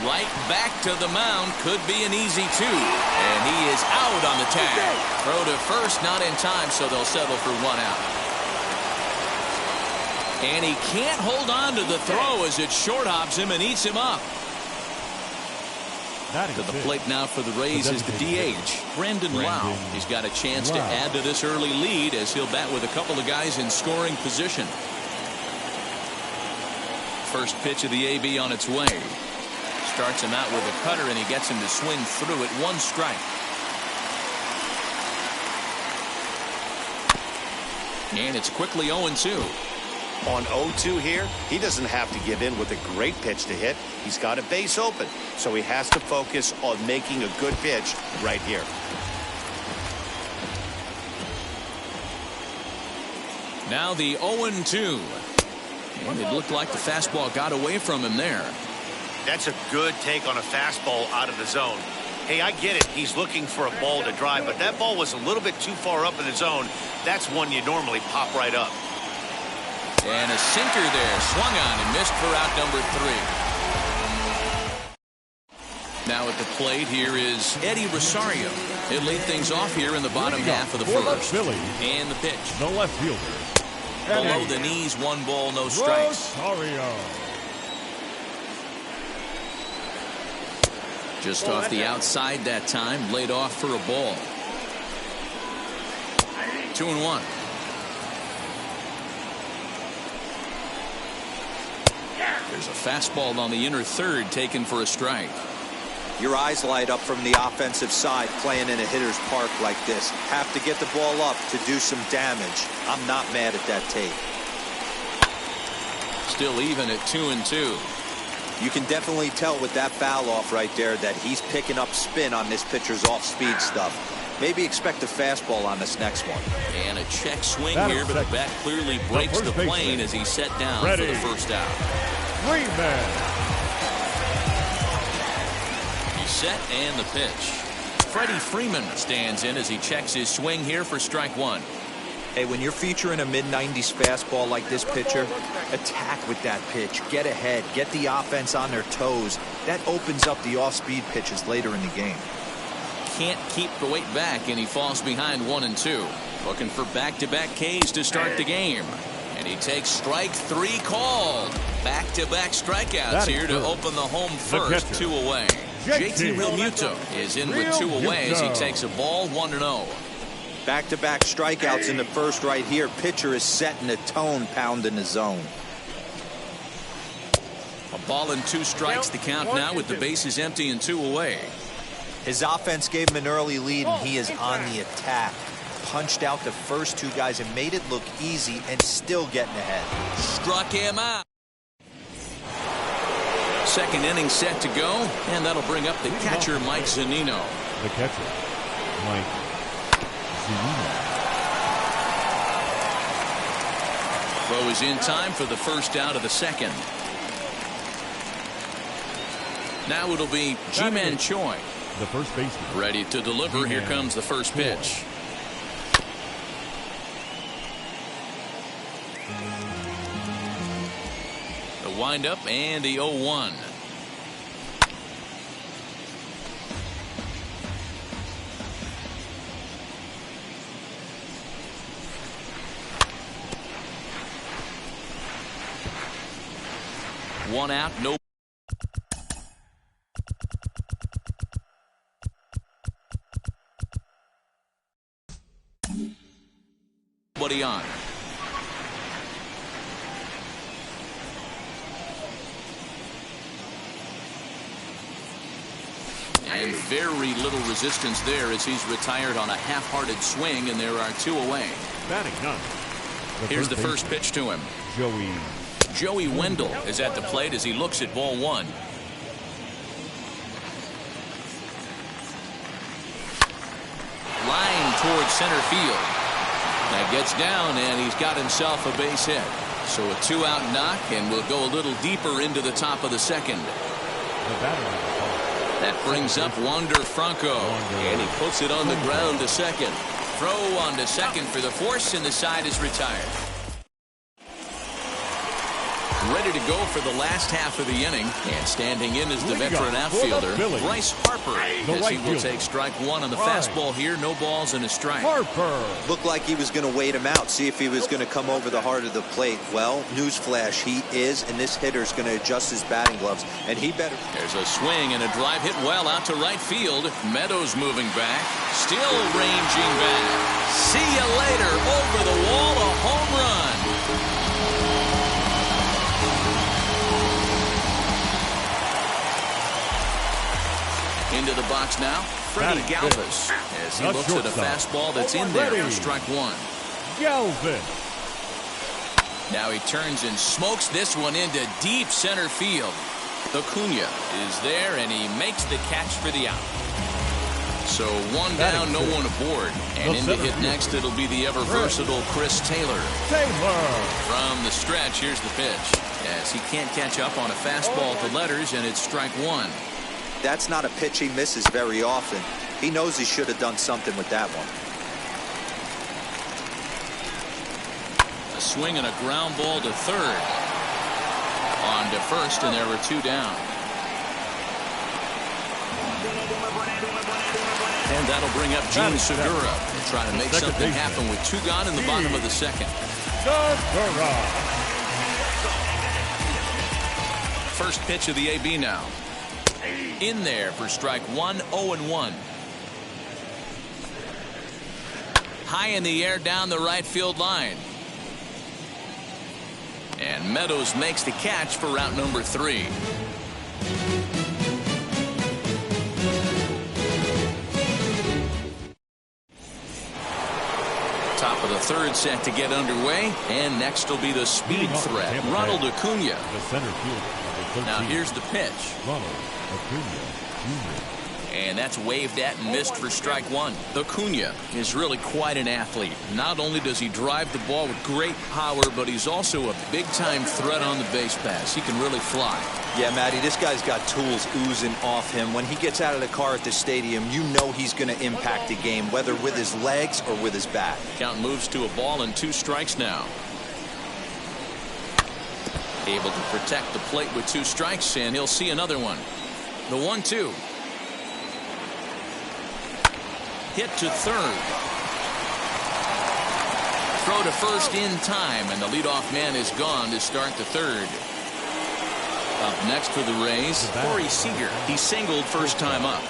Right back to the mound. Could be an easy 2. And he is out on the tag. Throw to first, not in time, so they'll settle for 1 out. And he can't hold on to the throw as it short hops him and eats him up. To the plate now for the Rays is the DH, Brandon Lowe. He's got a chance to add to this early lead as he'll bat with a couple of guys in scoring position. First pitch of the AB on its way. Starts him out with a cutter, and he gets him to swing through it. 1 strike. And it's quickly 0-2. On 0-2 here, he doesn't have to give in with a great pitch to hit. He's got a base open, so he has to focus on making a good pitch right here. Now the 0-2. And it looked like the fastball got away from him there. That's a good take on a fastball out of the zone. Hey, I get it. He's looking for a ball to drive, but that ball was a little bit too far up in the zone. That's one you normally pop right up. And a sinker there, swung on and missed for out number 3. Now at the plate here is Eddie Rosario. He'll lead things off here in the bottom half of the first. And the pitch. The left fielder. Below the knees, 1 ball, no strikes. Rosario. Just off the outside that time, laid off for a ball. 2-1. There's a fastball on the inner third taken for a strike. Your eyes light up from the offensive side playing in a hitter's park like this. Have to get the ball up to do some damage. I'm not mad at that take. Still even at 2-2. You can definitely tell with that foul off right there that he's picking up spin on this pitcher's off-speed stuff. Maybe expect a fastball on this next one. And a check swing here, but the bat clearly breaks the plane as he's set down for the first out. Freeman. He's set and the pitch. Freddie Freeman stands in as he checks his swing here for strike 1. Hey, when you're featuring a mid-90s fastball like this pitcher, attack with that pitch. Get ahead. Get the offense on their toes. That opens up the off-speed pitches later in the game. Can't keep the weight back, and he falls behind 1-2. Looking for back-to-back Ks to start the game. And he takes strike 3 called. Back-to-back strikeouts here to open the home first. 2 away. JT Realmuto is in with 2 away as he takes a ball 1-0. Back-to-back strikeouts in the first right here. Pitcher is setting the tone, pounding the zone. A ball and 2 strikes the count now with the bases empty and 2 away. His offense gave him an early lead, and he is on the attack. Punched out the first 2 guys and made it look easy and still getting ahead. Struck him out. Second inning set to go, and that'll bring up the catcher, Mike Zunino. The catcher, Mike Zunino. Throw is in time for the first out of the second. Now it'll be Ji-Man Choi. The first baseman. Ready to deliver. Here comes the first pitch. The windup and the 0-1. One out, no. Nobody on. And very little resistance there as he's retired on a half-hearted swing, and there are 2 away. Batting none. Here's the first pitch to him. Joey Wendell is at the plate as he looks at ball 1. Line towards center field. That gets down, and he's got himself a base hit. So a 2-out knock, and we'll go a little deeper into the top of the second. That brings up Wander Franco, and he puts it on the ground to second. Throw on to second for the force, and the side is retired. ready to go for the last half of the inning. And standing in is the veteran outfielder, Bryce Harper, as he will take strike one on the fastball here. No balls and a strike. Harper. Looked like he was going to wait him out, see if he was going to come over the heart of the plate. Well, newsflash, he is, and this hitter's going to adjust his batting gloves, and he better. There's a swing and a drive hit well out to right field. Meadows moving back, still ranging back. See you later. Over the wall, a home run. Into the box now, Freddie Galvis, as he looks at a fastball that's in there for strike one. Galvis. Now he turns and smokes this one into deep center field. Acuna is there, and he makes the catch for the out. So one down, no one aboard. And in to hit next, it'll be the ever-versatile Chris Taylor. From the stretch, here's the pitch. As he can't catch up on a fastball to letters, and it's strike one. That's not a pitch he misses very often. He knows he should have done something with that one. A swing and a ground ball to third. On to first, and there were two down. And that'll bring up Gene Segura. Trying to make something happen with two gone in the bottom of the second. First pitch of the AB now. In there for strike one, 0-1. High in the air down the right field line. And Meadows makes the catch for route number 3. Top of the third set to get underway, and next will be the speed threat, Ronald Acuna. The center fielder. Now here's the pitch. Ronald Acuna Jr. And that's waved at and missed for strike one. Acuna is really quite an athlete. Not only does he drive the ball with great power, but he's also a big-time threat on the base pass. He can really fly. Yeah, Matty, this guy's got tools oozing off him. When he gets out of the car at the stadium, you know he's going to impact the game, whether with his legs or with his bat. Count moves to a ball and 2 strikes now. Able to protect the plate with 2 strikes, and he'll see another one. The 1-2. Hit to third. Throw to first in time, and the leadoff man is gone to start the third. Up next for the Rays, Corey Seager. He singled first time up.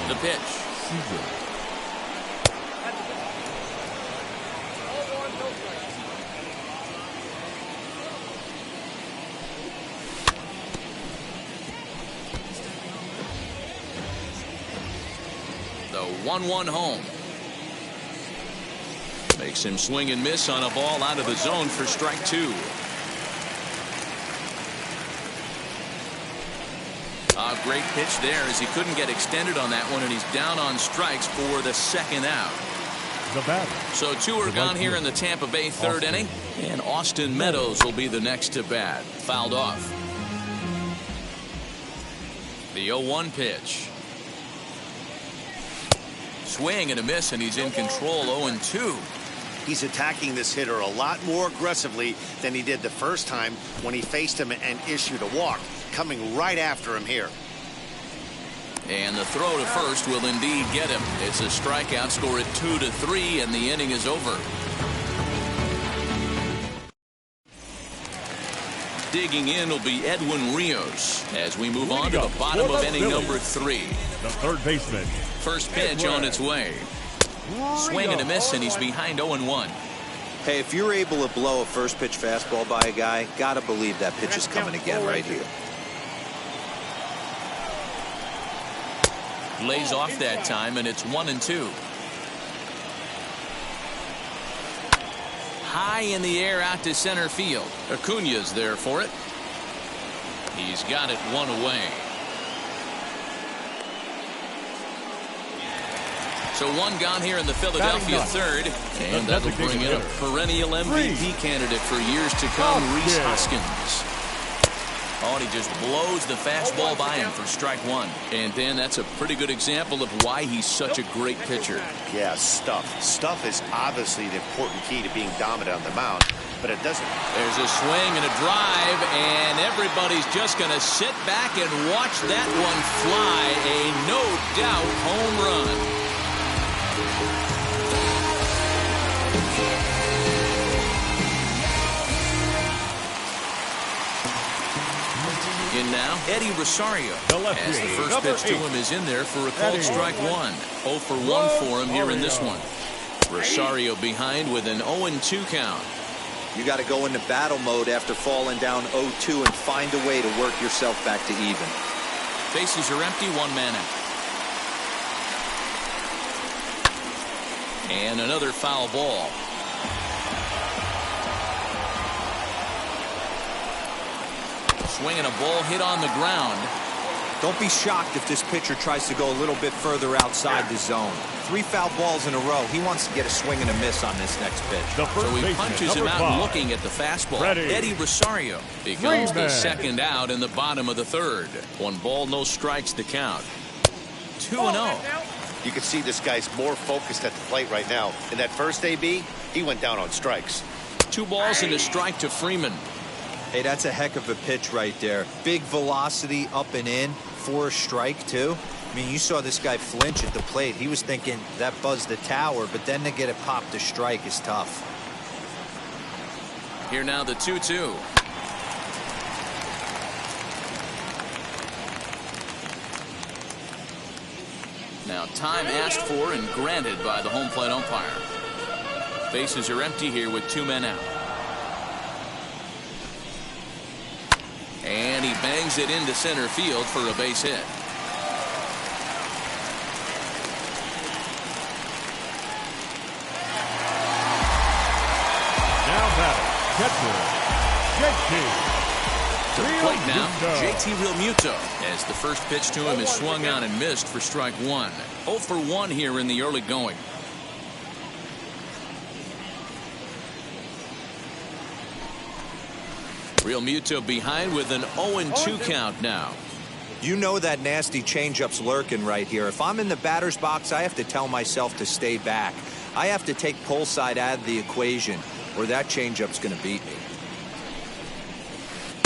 The pitch. The 1-1 home. Makes him swing and miss on a ball out of the zone for strike 2. A great pitch there as he couldn't get extended on that one, and he's down on strikes for the second out. So 2 are gone here in the Tampa Bay third inning, and Austin Meadows will be the next to bat. Fouled off. The 0-1 pitch. Swing and a miss, and he's in control. 0-2. He's attacking this hitter a lot more aggressively than he did the first time when he faced him and issued a walk. Coming right after him here. And the throw to first will indeed get him. It's a strikeout, score at 2-3, and the inning is over. Digging in will be Edwin Rios as we move on to the bottom of inning number 3. The third baseman. First pitch on its way. Swing and a miss, and he's behind 0-1. Hey, if you're able to blow a first pitch fastball by a guy, gotta believe that pitch is coming again right here. Lays off that time, and it's 1-2. High in the air out to center field. Acuna's there for it. He's got it 1 away. So 1 gone here in the Philadelphia third, and that'll bring in a perennial MVP candidate for years to come, Rhys Hoskins. Oh, and he just blows the fastball by him for strike one. And Dan, that's a pretty good example of why he's such a great pitcher. Yeah, stuff. Stuff is obviously the important key to being dominant on the mound, but it doesn't. There's a swing and a drive, and everybody's just going to sit back and watch that one fly. A no-doubt home run. In now, Eddie Rosario, as the first pitch to him is in there for a called strike one. 0 for 1 for him here in this one. Rosario behind with an 0-2 count. You got to go into battle mode after falling down 0-2 and find a way to work yourself back to even. Bases are empty, 1 man out. And another foul ball. Swinging a ball hit on the ground. Don't be shocked if this pitcher tries to go a little bit further outside the zone. 3 foul balls in a row. He wants to get a swing and a miss on this next pitch. So he punches him out looking at the fastball. Eddie Rosario becomes the second out in the bottom of the third. 1 ball, no strikes to count. 2-0. You can see this guy's more focused at the plate right now. In that first AB, he went down on strikes. 2 balls and a strike to Freeman. Hey, that's a heck of a pitch right there. Big velocity up and in for a strike, too. I mean, you saw this guy flinch at the plate. He was thinking that buzzed the tower, but then to get it popped to strike is tough. Here now the 2-2. Now time asked for and granted by the home plate umpire. Bases are empty here with 2 men out. And he bangs it into center field for a base hit. Now batting, catcher, JT. To the plate now, JT Realmuto, as the first pitch to him is swung on and missed for strike 1. 0 for 1 here in the early going. Realmuto behind with an 0-2 count now. You know that nasty changeup's lurking right here. If I'm in the batter's box, I have to tell myself to stay back. I have to take pull side out of the equation, or that changeup's going to beat me.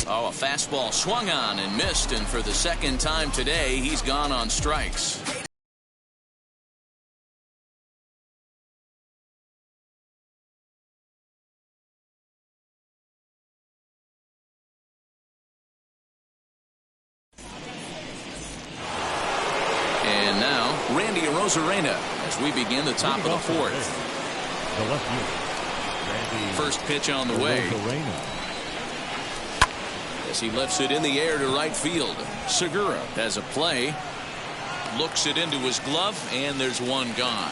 Oh, a fastball swung on and missed, and for the second time today, he's gone on strikes. And now, Randy Arozarena as we begin the top of the 4th. The left field. First pitch on the way. As he lifts it in the air to right field. Segura has a play. Looks it into his glove, and there's one gone.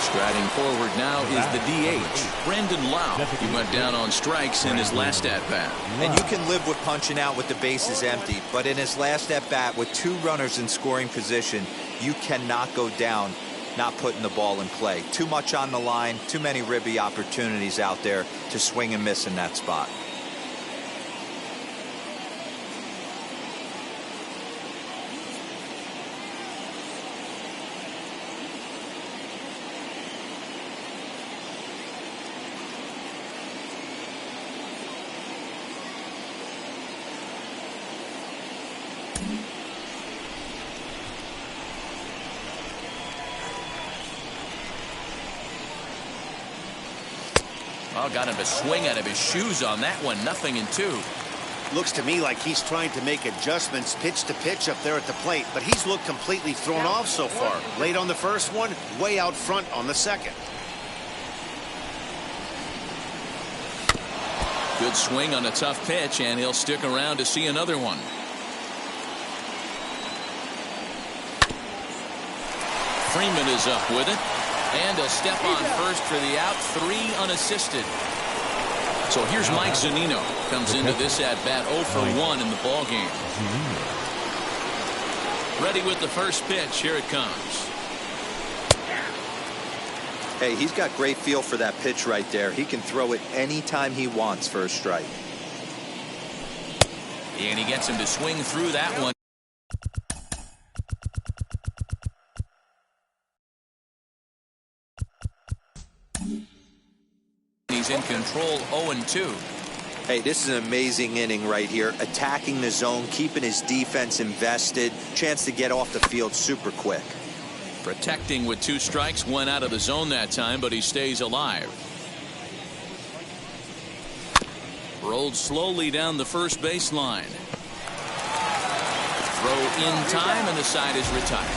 Striding forward now is the DH, Brandon Lau. He went down on strikes in his last at-bat. And you can live with punching out with the bases empty, but in his last at-bat with 2 runners in scoring position, you cannot go down not putting the ball in play. Too much on the line, too many ribby opportunities out there to swing and miss in that spot. Oh, got him to swing out of his shoes on that one. 0-2. Looks to me like he's trying to make adjustments pitch to pitch up there at the plate, but he's looked completely thrown off so far. Late on the first one, way out front on the second. Good swing on a tough pitch, and he'll stick around to see another one. Freeman is up with it. And he'll step on first for the out. 3 unassisted. So here's Mike Zunino. Comes into this at-bat 0 for 1 in the ball game. Ready with the first pitch. Here it comes. Hey, he's got great feel for that pitch right there. He can throw it anytime he wants for a strike. And he gets him to swing through that one. He's in control 0-2. Hey, this is an amazing inning right here. Attacking the zone, keeping his defense invested. Chance to get off the field super quick. Protecting with 2 strikes, went out of the zone that time, but he stays alive. Rolled slowly down the first baseline. Throw in time, and the side is retired.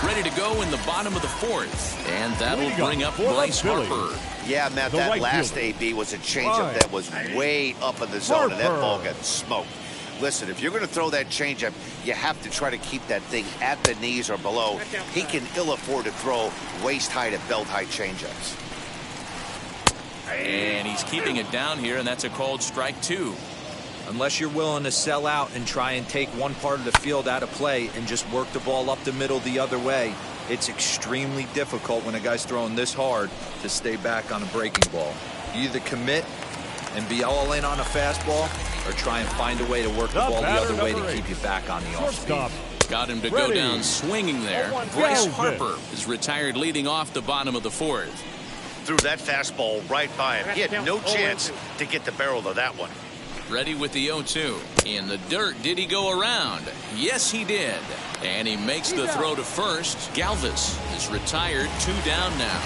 Ready to go in the bottom of the 4th, and that'll bring up Bryce Harper. Yeah, Matt, that last AB was a changeup that was way up in the zone, and that ball got smoked. Listen, if you're going to throw that changeup, you have to try to keep that thing at the knees or below. He can ill afford to throw waist-high to belt-high changeups. And he's keeping it down here, and that's a called strike 2. Unless you're willing to sell out and try and take one part of the field out of play and just work the ball up the middle the other way, it's extremely difficult when a guy's throwing this hard to stay back on a breaking ball. You either commit and be all in on a fastball or try and find a way to work the ball the other way to keep you back on the off speed. Got him to go down swinging there. Bryce Harper is retired leading off the bottom of the 4th. Threw that fastball right by him. He had no chance to get the barrel of that one. Ready with the 0-2. In the dirt, did he go around? Yes, he did. And he makes the throw to first. Galvis is retired, 2 down now.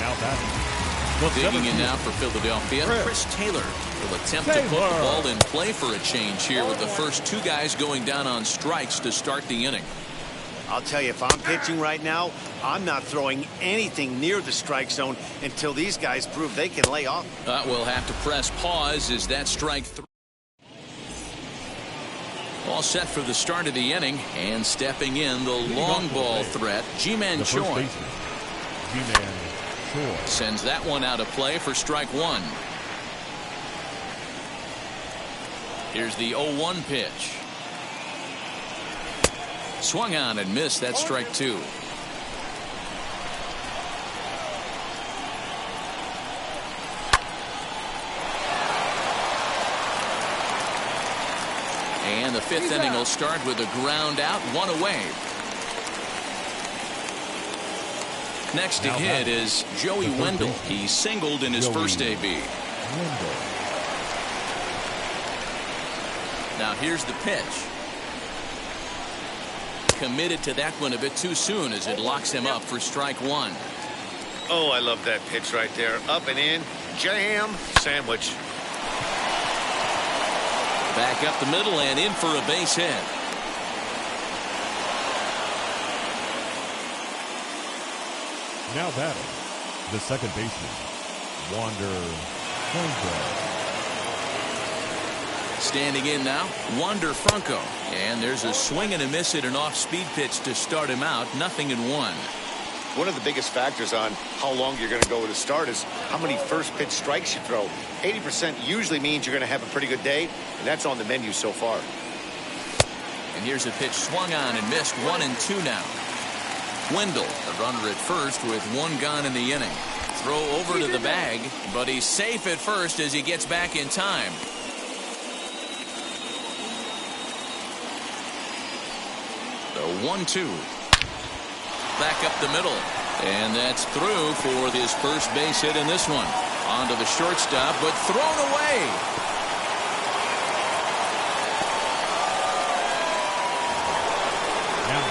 Digging in now for Philadelphia. Chris Taylor will attempt to put the ball in play for a change here with the first 2 guys going down on strikes to start the inning. I'll tell you, if I'm pitching right now, I'm not throwing anything near the strike zone until these guys prove they can lay off. We'll have to press pause as that strike 3. All set for the start of the inning, and stepping in the long ball threat, Ji-Man Choi. Sends that one out of play for strike 1. Here's the 0-1 pitch. Swung on and missed. That strike 2. And the 5th inning will start with a ground out, 1 away. Next to hit is Joey Wendell. He singled in his first AB. Now here's the pitch. Committed to that one a bit too soon as it locks him up for strike 1. Oh, I love that pitch right there. Up and in, jam, sandwich. Back up the middle and in for a base hit. Now batting, the second baseman, Wander Franco. Standing in now, Wander Franco. And there's a swing and a miss at an off-speed pitch to start him out. 0-1. One of the biggest factors on how long you're going to go with a start is how many first pitch strikes you throw. 80% usually means you're going to have a pretty good day, and that's on the menu so far. And here's a pitch swung on and missed. 1-2 now. Wendell, a runner at first with 1 gone in the inning. Throw over to the bag, but he's safe at first as he gets back in time. The 1-2. Back up the middle, and that's through for his first base hit in this one. Onto the shortstop, but thrown away. Now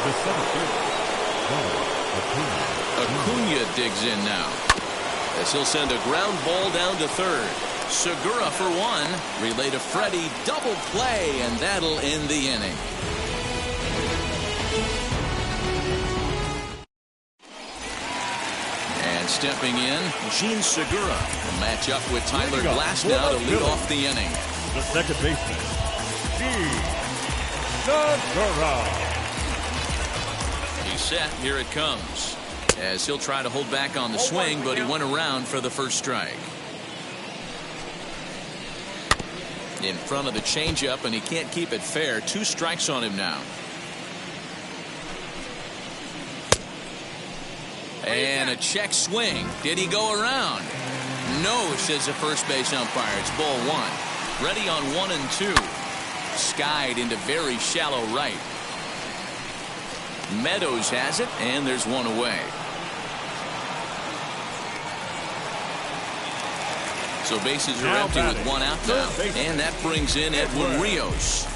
the center fielder, Acuna digs in now, as he'll send a ground ball down to third. Segura for 1. Relay to Freddie, double play, and that'll end the inning. Stepping in, Gene Segura will match up with Tyler Glasnow to lead off the inning. The second baseman, Gene Segura. He's set. Here it comes. As he'll try to hold back on the swing, but he went around for the first strike. In front of the changeup, and he can't keep it fair. 2 strikes on him now. And a check swing. Did he go around? No, says the first base umpire. It's ball one. Ready on 1-2. Skied into very shallow right. Meadows has it, and there's one away. So bases are empty with one out now. And that brings in Edwin Rios.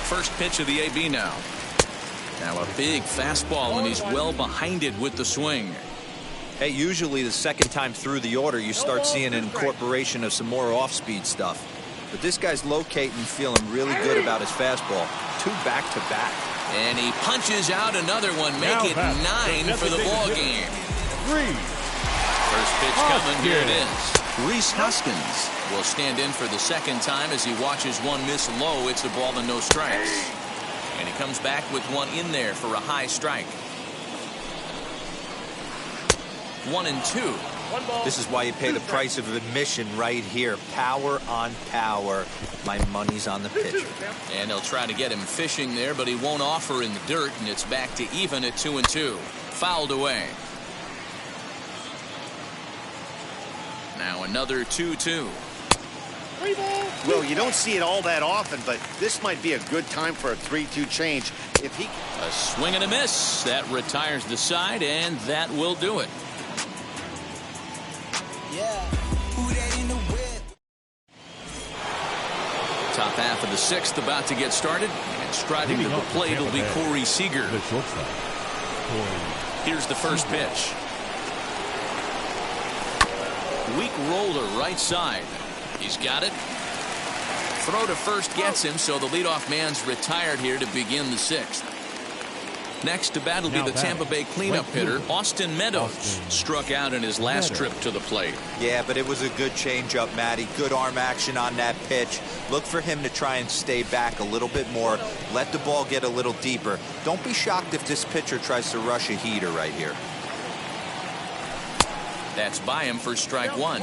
First pitch of the AB now. Now a big fastball, and he's well behind it with the swing. Hey, usually the second time through the order, you start seeing an incorporation of some more off-speed stuff. But this guy's locating, feeling really good about his fastball. 2 back-to-back. And he punches out another one, make it 9 for the ball game. First pitch coming, here it is. Rhys Hoskins will stand in for the second time as he watches one miss low. It's a ball and no strikes. And he comes back with one in there for a high strike. 1-2. This is why you pay the price of admission right here. Power on power. My money's on the pitcher. And they'll try to get him fishing there, but he won't offer in the dirt, and it's back to even at 2-2. Fouled away. Now another 2-2. Well, you don't see it all that often, but this might be a good time for a 3-2 change. If he... A swing and a miss. That retires the side, and that will do it. Top half of the 6th about to get started, and striding to the plate will be Corey Seager. Here's the first pitch. Weak roller right side. He's got it. Throw to first gets him, so the leadoff man's retired here to begin the 6th. Next to bat will be the Tampa Bay cleanup hitter, Austin Meadows. Struck out in his last trip to the plate. Yeah, but it was a good changeup, Matty. Good arm action on that pitch. Look for him to try and stay back a little bit more. Let the ball get a little deeper. Don't be shocked if this pitcher tries to rush a heater right here. That's by him for strike one.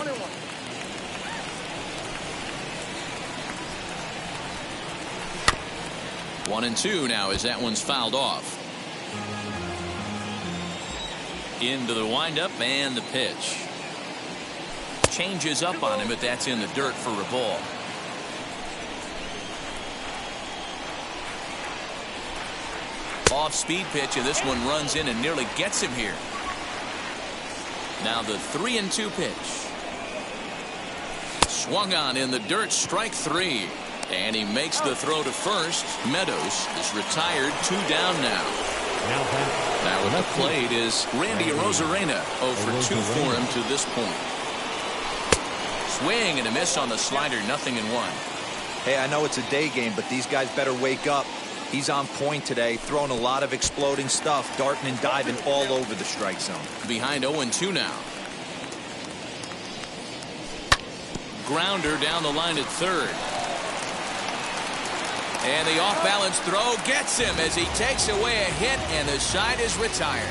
One and two now as that one's fouled off. Into the windup and the pitch. Changes up on him, but that's in the dirt for a ball. Off-speed pitch, and this one runs in and nearly gets him here. Now the 3-2 pitch. Swung on in the dirt, strike three. And he makes the throw to first. Meadows is retired, 2 down now. Now with the plate is Randy Arozarena, 0 for 2 for him to this point. Swing and a miss on the slider, 0-1. Hey, I know it's a day game, but these guys better wake up. He's on point today, throwing a lot of exploding stuff, darting and diving all over the strike zone. Behind 0-2 now. Grounder down the line at third. And the off-balance throw gets him as he takes away a hit, and the side is retired.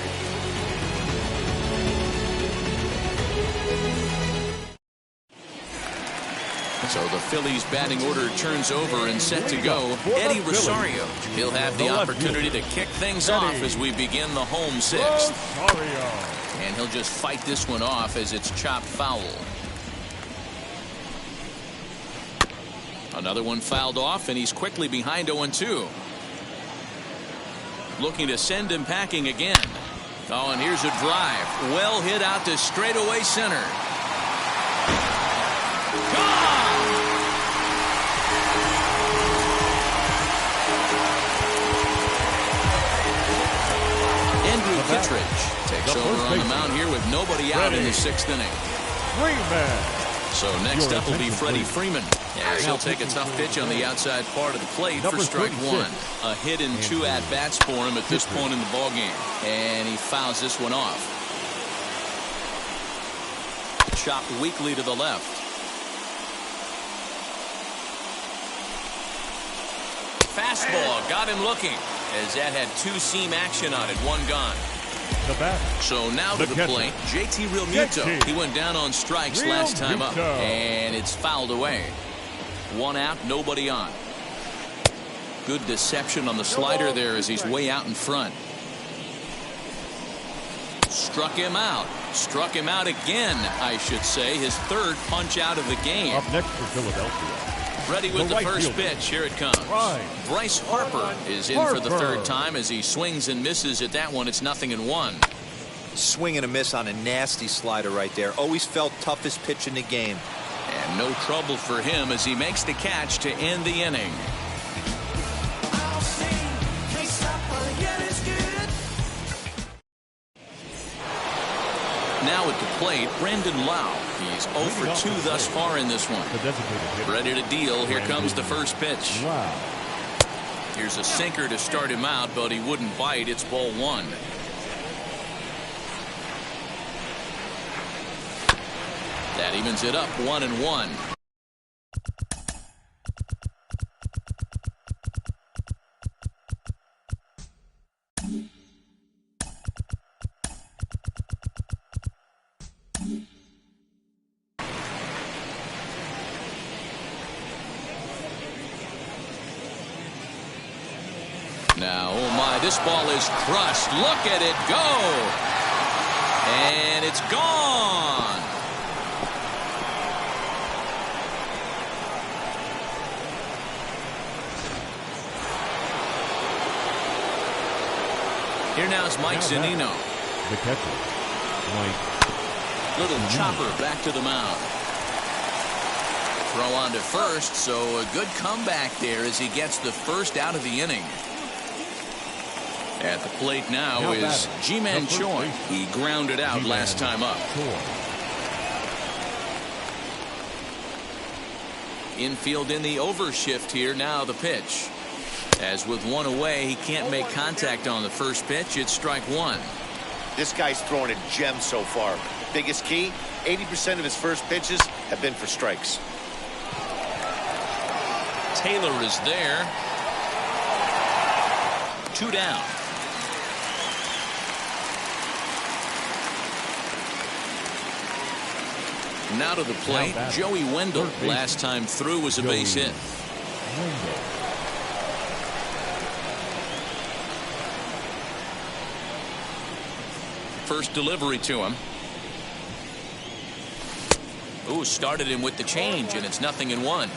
So the Phillies batting order turns over and set to go. Eddie Rosario. He'll have the opportunity to kick things off as we begin the home 6th. And he'll just fight this one off as it's chopped foul. Another one fouled off, and he's quickly behind 0-2. Looking to send him packing again. Oh, and here's a drive. Well hit out to straightaway center. Gone! Andrew Kittredge takes over on the mound here with nobody out in the 6th inning. So next up will be Freddie Freeman. As he'll take a tough pitch on the outside part of the plate for strike one. A hit and 2 at-bats for him at this point in the ballgame. And he fouls this one off. Chopped weakly to the left. Fastball got him looking as that had 2-seam action on it. One gone. So now to the plate, JT Realmuto. He went down on strikes last time up, and it's fouled away. 1 out, nobody on. Good deception on the slider there as he's way out in front. Struck him out. Struck him out again, I should say. His third punch out of the game. Up next for Philadelphia. Ready with the first pitch. Here it comes. Bryce Harper is in for the third time as he swings and misses at that one. It's 0-1. Swing and a miss on a nasty slider right there. Always felt toughest pitch in the game. And no trouble for him as he makes the catch to end the inning. Now at the plate, Brandon Lowe. He's 0 for 2 thus far in this one. Ready to deal. Here comes the first pitch. Here's a sinker to start him out, but he wouldn't bite. It's ball 1. That evens it up 1-1. Now, oh my, this ball is crushed. Look at it go. And it's gone. Here now is Mike Zunino. The catcher, Mike. Little chopper back to the mound. Throw on to first, so a good comeback there as he gets the first out of the inning. At the plate now is Ji-Man Choi. He grounded out last time up. Infield in the overshift here. Now the pitch. As with one away, he can't make contact on the first pitch. It's strike 1. This guy's throwing a gem so far. Biggest key, 80% of his first pitches have been for strikes. Taylor is there. 2 down. Now to the plate, Joey Wendell. Last time through was a base hit. First delivery to him. Ooh, started him with the change, and it's 0-1.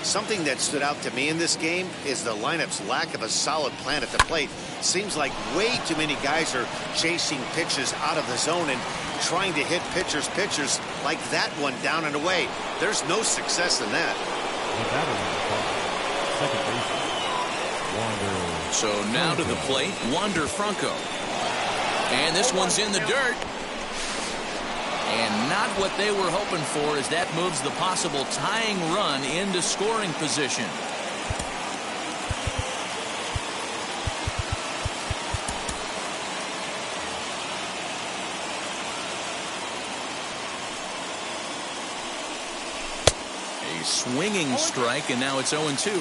Something that stood out to me in this game is the lineup's lack of a solid plan at the plate. Seems like way too many guys are chasing pitches out of the zone and trying to hit pitchers like that one down and away. There's no success in that. So now to the plate, Wander Franco. And this one's in the dirt. And not what they were hoping for, as that moves the possible tying run into scoring position. A swinging strike, and now it's 0-2.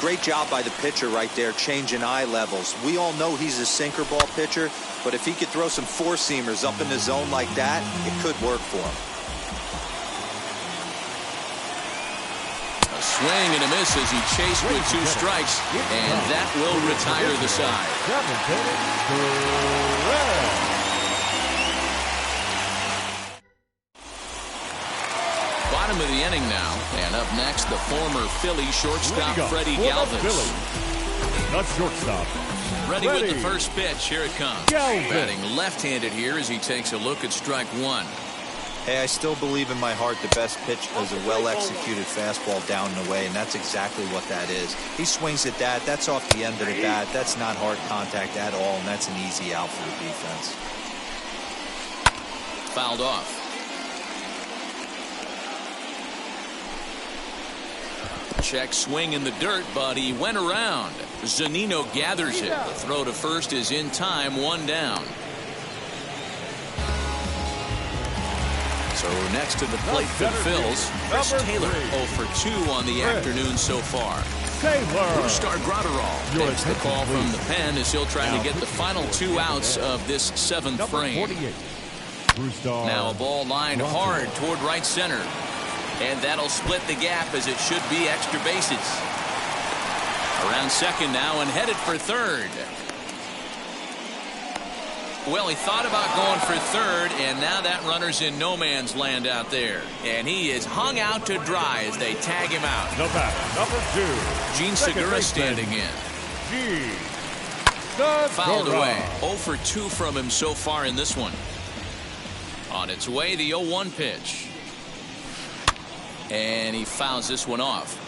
Great job by the pitcher right there, changing eye levels. We all know he's a sinker ball pitcher, but if he could throw some four-seamers up in the zone like that, it could work for him. A swing and a miss as he chased with 2 strikes, and that will retire the side. Bottom of the inning now, and up next, the former Philly shortstop Freddie Galvis. That's shortstop. Ready with the first pitch. Here it comes. Batting left-handed here as he takes a look at strike 1. Hey, I still believe in my heart the best pitch is a well-executed fastball down and away, and that's exactly what that is. He swings at that. That's off the end of the bat. That's not hard contact at all, and that's an easy out for the defense. Fouled off. Check swing in the dirt, but he went around. Zunino gathers it. The throw to first is in time, 1 down. So next to the plate for the Phils, Chris Taylor 0 for 2 on the afternoon so far. Brusdar Graterol takes the call from the pen as he'll try to get the final 2 outs of this 7th frame. Now a ball lined hard toward right center. And that'll split the gap as it should be extra bases. Around second now and headed for third. Well, he thought about going for third, and now that runner's in no man's land out there. And he is hung out to dry as they tag him out. The batter, number 2. Gene Segura standing in. Gene Fouled Segura. away. 0 for 2 from him so far in this one. On its way, the 0-1 pitch. And he fouls this one off.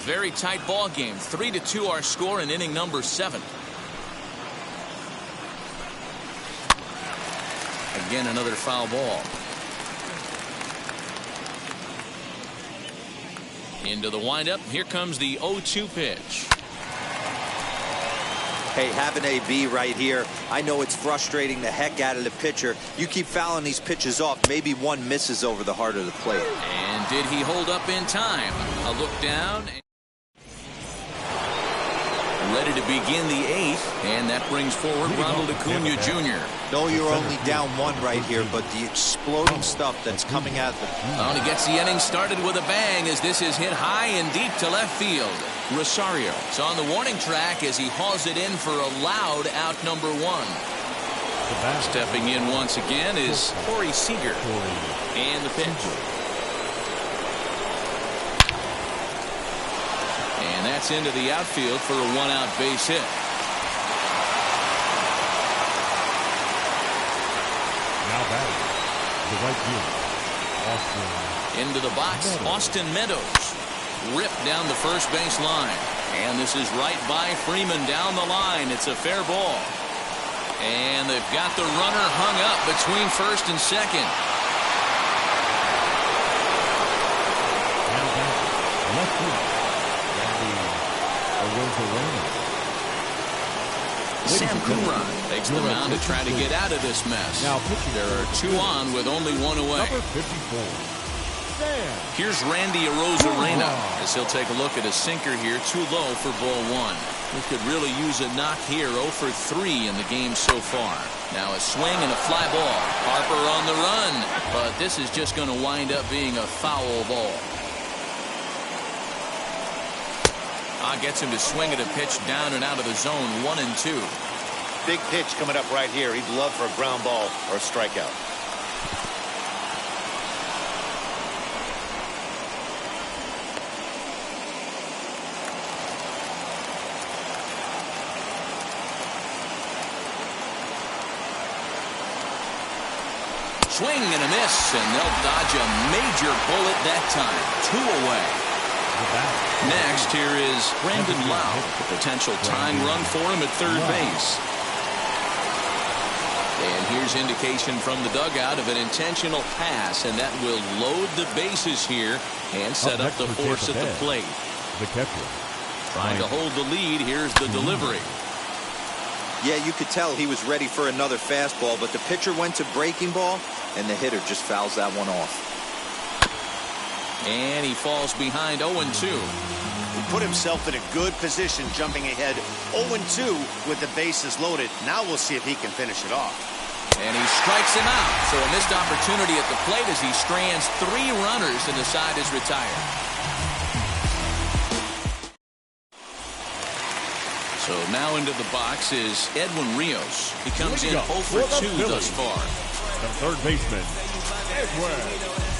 Very tight ball game. 3-2 our score in inning number 7. Again, another foul ball. Into the windup. Here comes the 0-2 pitch. Hey, have an AB right here. I know it's frustrating the heck out of the pitcher. You keep fouling these pitches off. Maybe one misses over the heart of the plate. And did he hold up in time? A look down. Ready to begin the 8th, and that brings forward Ronald Acuna Jr. No, you're only down 1 right here, but the exploding stuff that's coming out of the... And he gets the inning started with a bang as this is hit high and deep to left field. Rosario is on the warning track as he hauls it in for a loud out number 1. Stepping in once again is Corey Seager. And the pitch. And that's into the outfield for a 1-out base hit. Now batting, the right field, Austin. Into the box, Austin Meadows. Ripped down the first base line. And this is right by Freeman down the line. It's a fair ball. And they've got the runner hung up between first and second. Now batting, left field. Sam Coonrod takes the mound to try to get out of this mess. Now there are 2 on with only 1 away. Number 54. Here's Randy Arozarena as he'll take a look at a sinker here, too low for ball 1. We could really use a knock here. 0 for 3 in the game so far. Now a swing and a fly ball. Harper on the run, but this is just going to wind up being a foul ball. Gets him to swing at a pitch down and out of the zone. 1-2. Big pitch coming up right here. He'd love for a ground ball or a strikeout. Swing and a miss, and they'll dodge a major bullet that time. 2 away. Next, here is Brandon Lowe. The potential tying run for him at third base. And here's indication from the dugout of an intentional pass, and that will load the bases here and set up the force at the plate. The catcher. Trying to hold the lead. Here's the delivery. Yeah, you could tell he was ready for another fastball, but the pitcher went to breaking ball, and the hitter just fouls that one off. And he falls behind 0-2. He put himself in a good position jumping ahead 0-2 with the bases loaded. Now we'll see if he can finish it off. And he strikes him out. So a missed opportunity at the plate as he strands 3 runners and the side is retired. So now into the box is Edwin Rios. He comes in 0 for 2 thus far. The third baseman, Edwin Rios.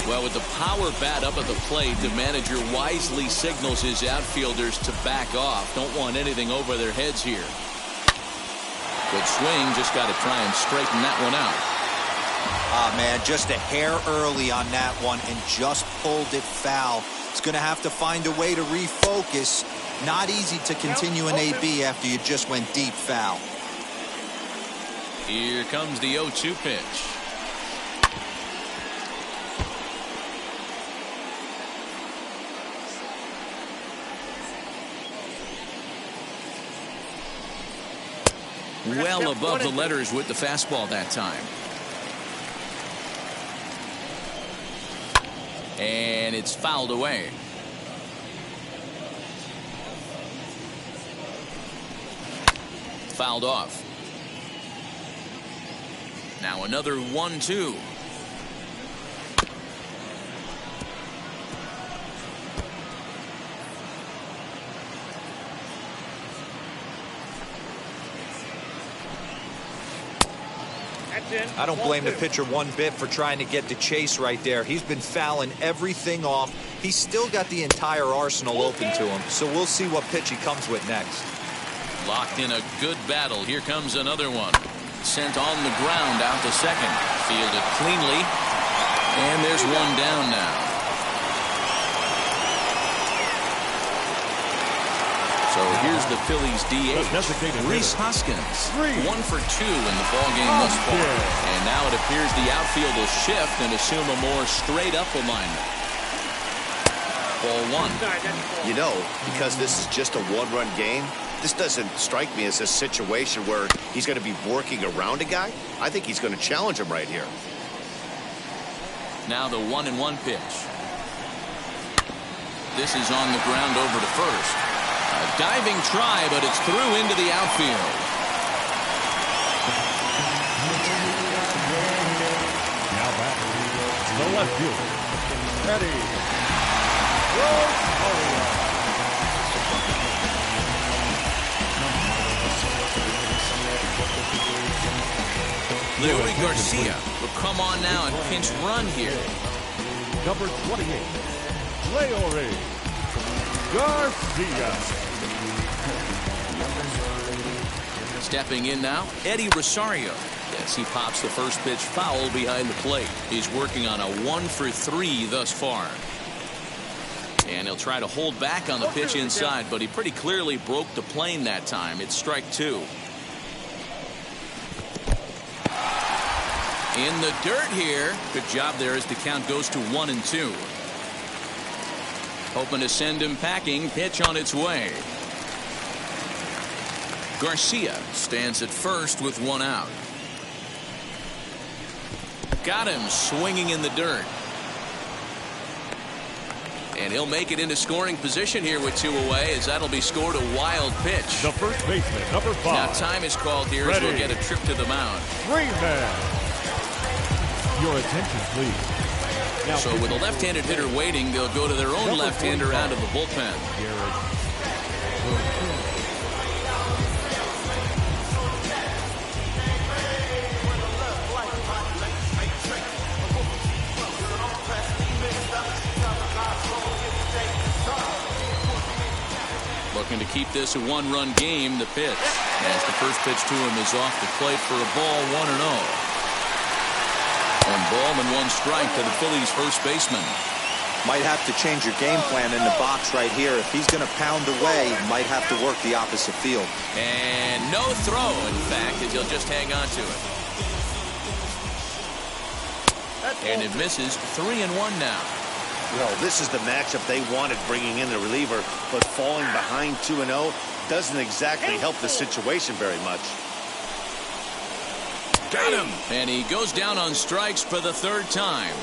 Well, with the power bat up at the plate, the manager wisely signals his outfielders to back off. Don't want anything over their heads here. Good swing, just got to try and straighten that one out. Man, just a hair early on that one and just pulled it foul. It's going to have to find a way to refocus. Not easy to continue an AB after you just went deep foul. Here comes the 0-2 pitch. Well above the letters with the fastball that time. And it's fouled away. Fouled off. Now another 1-2. I don't blame the pitcher one bit for trying to get the chase right there. He's been fouling everything off. He's still got the entire arsenal open to him, so we'll see what pitch he comes with next. Locked in a good battle. Here comes another one. Sent on the ground out to second. Fielded cleanly. And there's one down now. So here's the Phillies DH, Rhys Hoskins. 1 for 2 in the ballgame thus far. And now it appears the outfield will shift and assume a more straight-up alignment. Ball 1. You know, because this is just a one-run game, this doesn't strike me as a situation where he's going to be working around a guy. I think he's going to challenge him right here. Now the 1-1 pitch. This is on the ground over to first. A diving try, but it's through into the outfield. Now back to the left field. Eddie Rosario. Leury Garcia will come on now and pinch run here. Number 28, Leury Garcia. Stepping in now, Eddie Rosario. Yes, he pops the first pitch foul behind the plate. He's working on a 1 for 3 thus far. And he'll try to hold back on the pitch inside, but he pretty clearly broke the plane that time. It's strike 2. In the dirt here. Good job there as the count goes to 1-2. Hoping to send him packing. Pitch on its way. Garcia stands at first with 1 out. Got him swinging in the dirt. And he'll make it into scoring position here with 2 away, as that'll be scored a wild pitch. The first baseman, number 5. Now time is called here as we'll get a trip to the mound. Freeman. Your attention, please. Now, so with a left-handed hitter waiting, they'll go to their own left-hander out of the bullpen. Looking to keep this a 1-run game. The pitch, as the first pitch to him is off the plate for a ball, 1-0. 1 ball and 1 strike to the Phillies first baseman. Might have to change your game plan in the box right here. If he's going to pound away, might have to work the opposite field. And no throw, in fact, as he'll just hang on to it. And it misses. 3-1 now. Well, this is the matchup they wanted, bringing in the reliever, but falling behind 2-0 doesn't exactly help the situation very much. Got him. And he goes down on strikes for the 3rd time.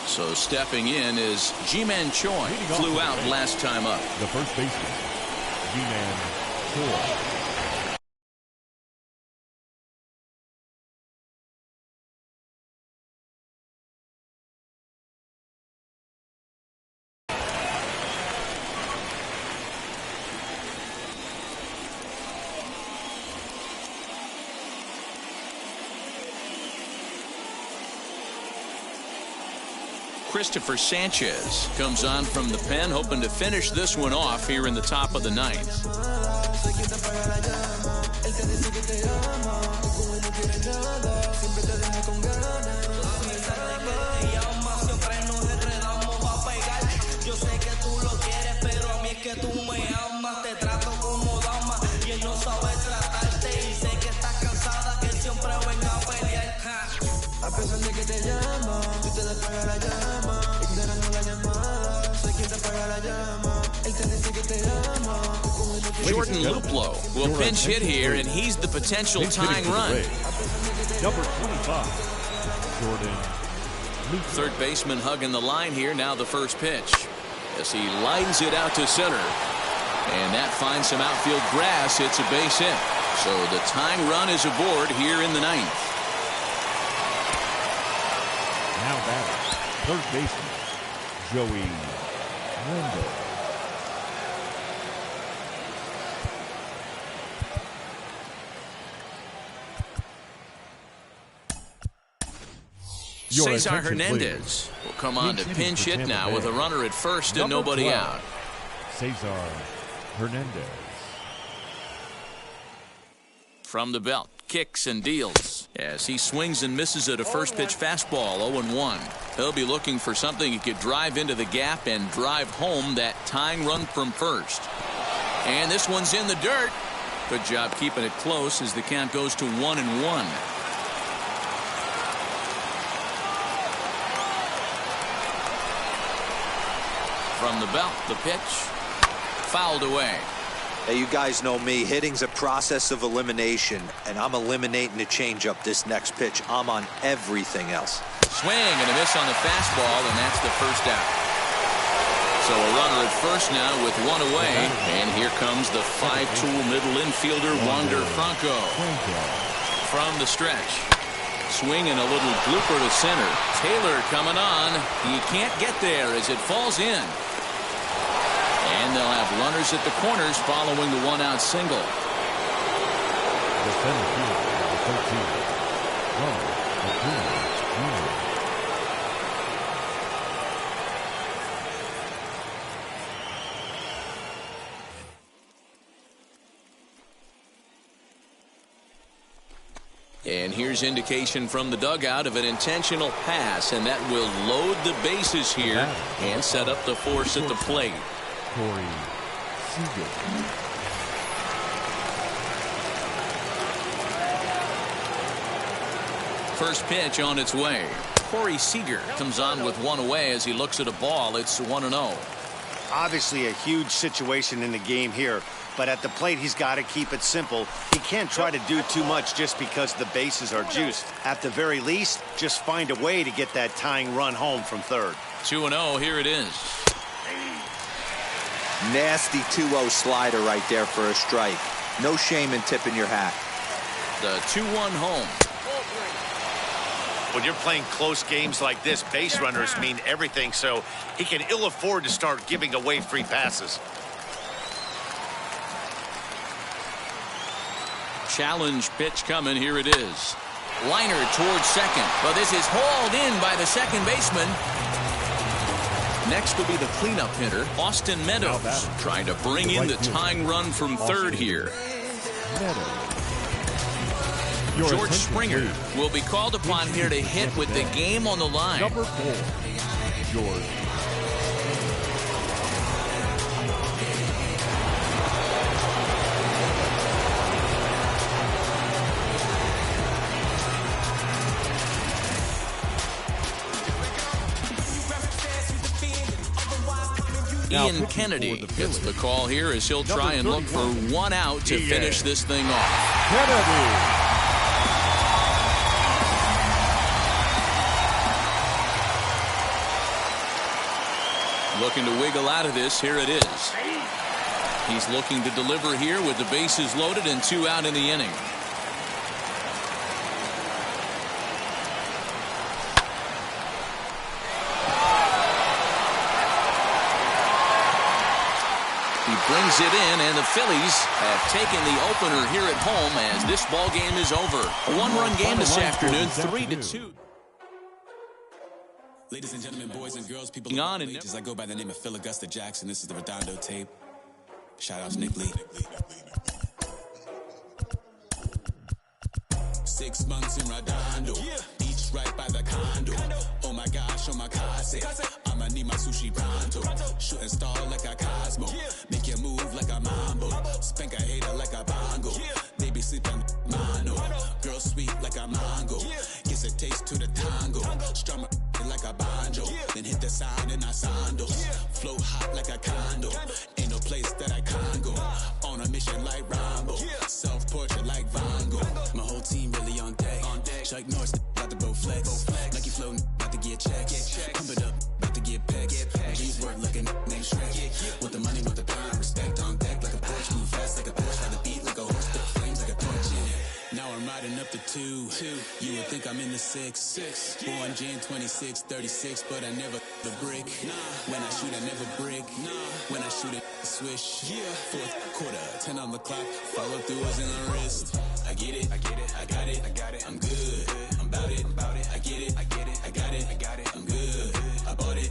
So stepping in is Ji-Man Choi. Flew out last time up. The first baseman, Ji-Man Choi. Christopher Sanchez comes on from the pen, hoping to finish this one off here in the top of the 9th. A pesar de que te llama, tú te despegas la llama, ignorando la llamada, soy quien te apaga la llama. Jordan Luplow will pinch hit here, and he's the potential tying run. Number 25, Jordan Luplow. Third baseman hugging the line here. Now the first pitch as he lines it out to center. And that finds some outfield grass. It's a base hit. So the tying run is aboard here in the ninth. Now batting, third baseman, Joey Wendell. Cesar Hernandez will come on to pinch hit now with a runner at first and nobody out. Cesar Hernandez. From the belt, kicks and deals as he swings and misses at a first pitch fastball. 0-1. He'll be looking for something he could drive into the gap and drive home that tying run from first. And this one's in the dirt. Good job keeping it close as the count goes to 1-1. From the belt, the pitch fouled away. Hey, you guys know me. Hitting's a process of elimination, and I'm eliminating the changeup this next pitch. I'm on everything else. Swing and a miss on the fastball, and that's the first out. So a runner at first now with one away, and here comes the five-tool middle infielder Wander Franco. From the stretch, swing and a little blooper to center. Taylor coming on. He can't get there as it falls in. And they'll have runners at the corners following the one-out single. The center fielder, number 13, Ronald Acuna Jr. And here's indication from the dugout of an intentional pass, and that will load the bases here and set up the force at the plate. Corey Seager. First pitch on its way. Corey Seager comes on with one away as he looks at a ball. It's 1-0. Obviously a huge situation in the game here, but at the plate he's got to keep it simple. He can't try to do too much just because the bases are juiced. At the very least, just find a way to get that tying run home from third. 2-0, here it is. Nasty 2-0 slider right there for a strike. No shame in tipping your hat. The 2-1 home. When you're playing close games like this, base runners mean everything, so he can ill afford to start giving away free passes. Challenge pitch coming. Here it is. Liner towards second, but this is hauled in by the second baseman. Next will be the cleanup hitter, Austin Meadows, trying to bring in the tying run from third here. George Springer will be called upon here to hit with the game on the line. Number 4, George. Ian Kennedy gets the call here as he'll try and look for one out to finish this thing off. Kennedy. Looking to wiggle out of this. Here it is. He's looking to deliver here with the bases loaded and 2 out in the inning. He brings it in, and the Phillies have taken the opener here at home as this ball game is over. A one-run game this afternoon, 3-2. Ladies and gentlemen, boys and girls, people of all ages, I go by the name of Phil Augusta Jackson. This is the Redondo tape. Shout out to Nick Lee. 6 months in Redondo, beach right by the condo. Oh my gosh, oh my casa. I'ma need my sushi pronto. Shooting star like a Cosmo. Make you move like a mambo. Spank a hater like a bongo. They be sleeping mano. Girl sweet like a mango. Gives a taste to the tango. Strum like a banjo. Then hit the sound in our sandos. Flow hot like a Chuck Norris, about to both flex. Lucky flow, about to get checks. Pump it up, about to get pegs. G's work like a named Shrek. With the money, with the power, respect on deck like a Porsche. Move fast like a Porsche, ride the beat like a horse. Spit flames like a torch. Now I'm riding up the 2. You would think I'm in the 6. Born Jan 26, 36, but I never the brick. When I shoot, I never brick. When I shoot it, swish. Fourth quarter, 10 on the clock. Follow through is in the wrist. I get it, I got it, I'm good. I'm about it, I get it, I got it, I'm good. I bought it,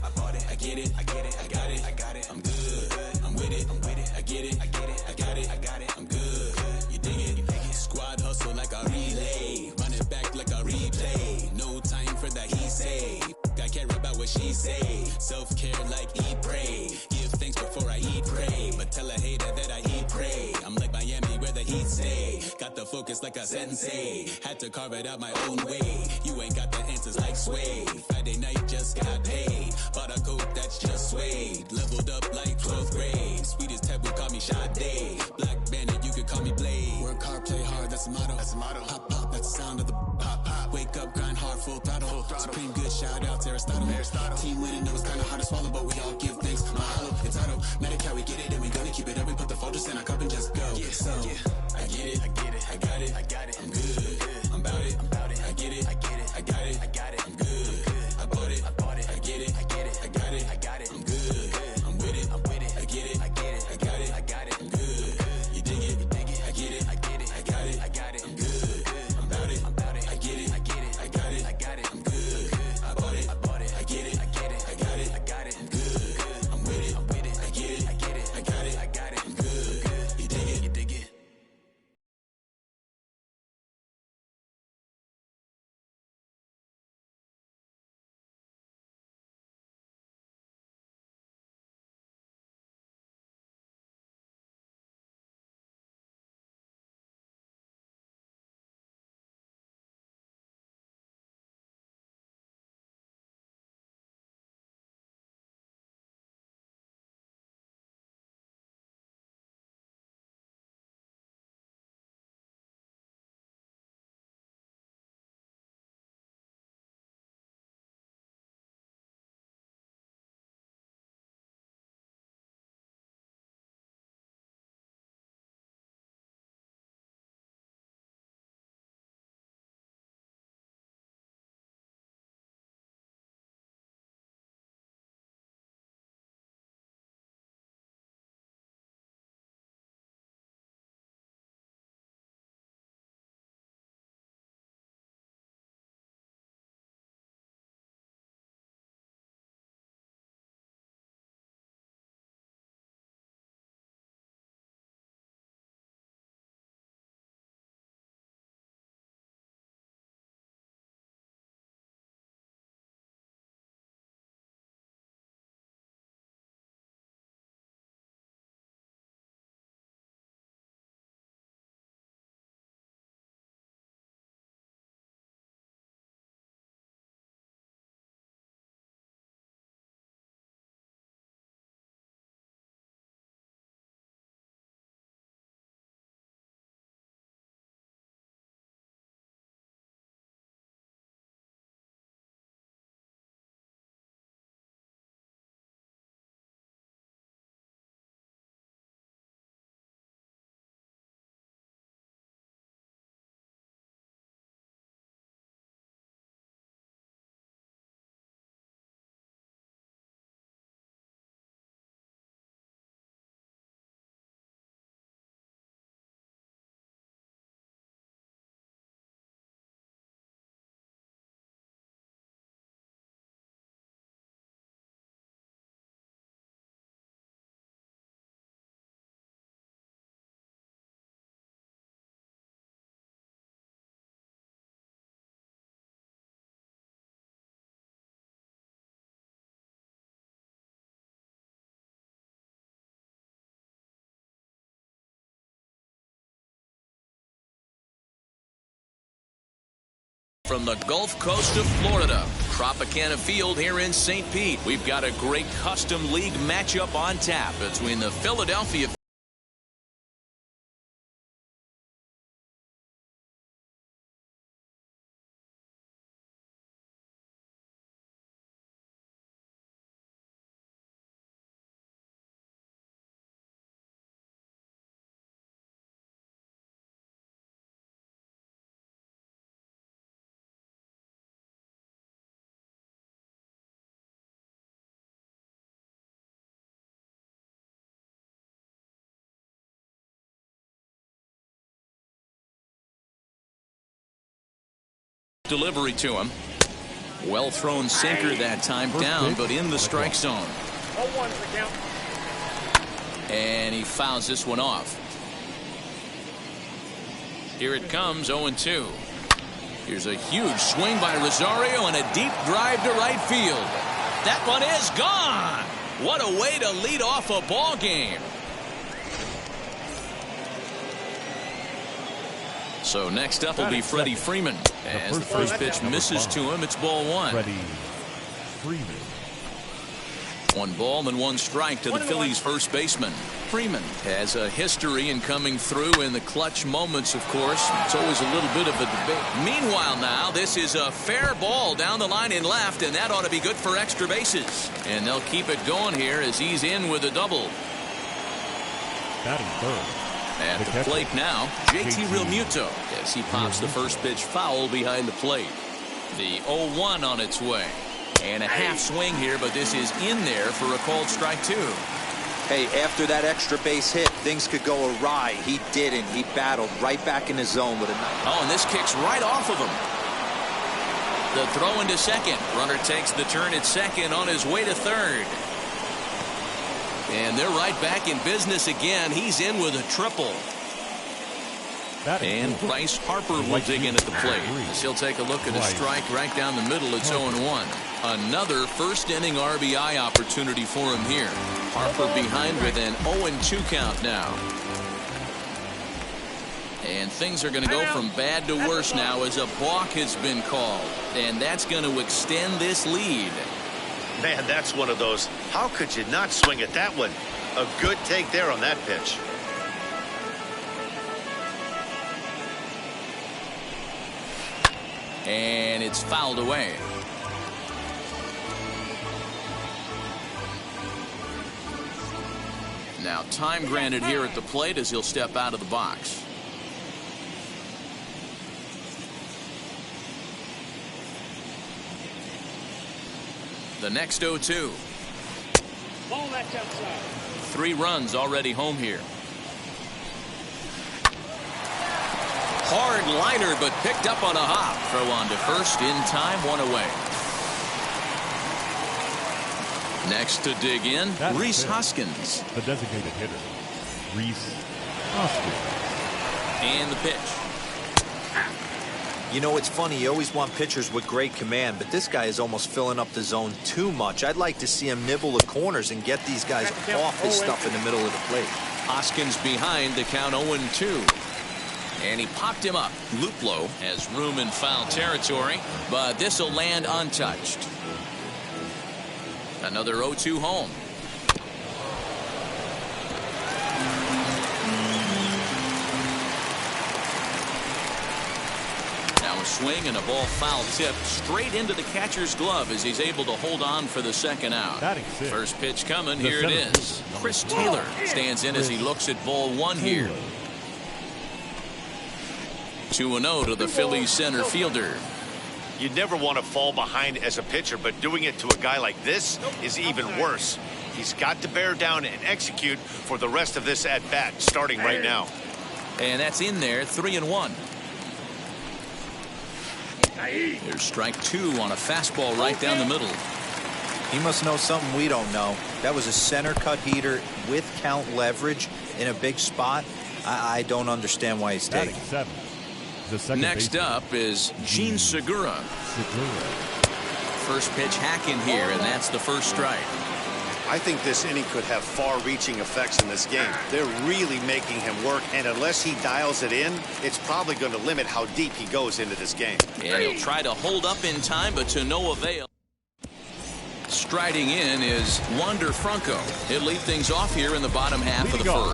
I get it, I got it, I'm good. I'm with it, I get it, I got it, I'm good. You dig it? Squad hustle like a relay, run it back like a replay. No time for that he say. I care about what she say. Self-care like eat, pray. Give thanks before I eat, pray. But tell a hater that I eat, pray. I'm like Miami where the heat stay. Got the focus like a sensei. Had to carve it out my own way. You ain't got the answers like Sway. Friday night just got paid. Bought a coat that's just suede. Leveled up like 12th grade. Sweetest taboo, call me Sade. Black Bandit, you could call me Blade. Work hard, play hard, that's the motto. Pop, pop, that's the sound of the pop. Wake up, grind hard, full throttle. Supreme good, shout out to Aristotle. Team winning, it was kinda hard to swallow, but we all give thanks. Mahalo, it's auto. Medical, we get it, and we gonna keep it up. We put the folders in our cup and just go. So, I get it, I got it, I'm good. I'm about it, I get it, I got it, I'm good. I bought it, I get it, I got it, I'm good. I'm with it, I get it, I got it, I'm good. You dig it, I get it, I got it, I'm good. I'm about it, I get it, I got it, I'm good. I bought it, I get it, I got it, I'm good. I'm with it, I get it, I got it, I'm good. You dig it. From the Gulf Coast of Florida, Tropicana Field here in St. Pete, we've got a great custom league matchup on tap between the Philadelphia Delivery to him. Well thrown sinker that time, down, but in the strike zone. And he fouls this one off. Here it comes, 0-2. Here's a huge swing by Rosario and a deep drive to right field. That one is gone. What a way to lead off a ball game. So next up will be Freddie Freeman. As the first pitch misses to him, it's ball one. Freddie Freeman. 1 ball and 1 strike to the Phillies first baseman. Freeman has a history in coming through in the clutch moments, of course. It's always a little bit of a debate. Meanwhile now, this is a fair ball down the line in left, and that ought to be good for extra bases. And they'll keep it going here as he's in with a double. Batting third. At the plate now, JT Realmuto as he pops the first pitch foul behind the plate. The 0-1 on its way. And a half swing here, but this is in there for a called strike 2. Hey, after that extra base hit, things could go awry. He didn't. He battled right back in his zone with a knife. Oh, and this kicks right off of him. The throw into second. Runner takes the turn at second on his way to third. And they're right back in business again. He's in with a triple. And Bryce Harper will dig in at the plate. He'll take a look at a strike right down the middle. It's 0-1. Another first inning RBI opportunity for him here. Harper behind with an 0-2 count now. And things are going to go from bad to worse now as a balk has been called. And that's going to extend this lead. Man, that's one of those. How could you not swing at that one? A good take there on that pitch. And it's fouled away. Now time granted here at the plate as he'll step out of the box. The next 0-2. 3 runs already home here. Hard liner, but picked up on a hop. Throw on to first in time, 1 away. Next to dig in, Rhys Hoskins. The designated hitter, Rhys Hoskins. And the pitch. You know, it's funny. You always want pitchers with great command, but this guy is almost filling up the zone too much. I'd like to see him nibble the corners and get these guys off his stuff in the middle of the plate. Hoskins behind the count 0-2. And he popped him up. Luplow has room in foul territory, but this will land untouched. Another 0-2 home. Now a swing and a ball foul tipped straight into the catcher's glove as he's able to hold on for the second out. First pitch coming. Here it is. Chris Taylor stands in as he looks at ball 1 here. 2-0 to the Phillies center fielder. You never want to fall behind as a pitcher, but doing it to a guy like this is even worse. He's got to bear down and execute for the rest of this at-bat, starting right now. And that's in there, 3-1. There's strike 2 on a fastball right down the middle. He must know something we don't know. That was a center cut heater with count leverage in a big spot. I don't understand why he's taking it. Next up is Gene Segura. First pitch hack in here, and that's the first strike. I think this inning could have far-reaching effects in this game. They're really making him work, and unless he dials it in, it's probably going to limit how deep he goes into this game. And he'll try to hold up in time, but to no avail. Striding in is Wander Franco. He'll lead things off here in the bottom half of the first.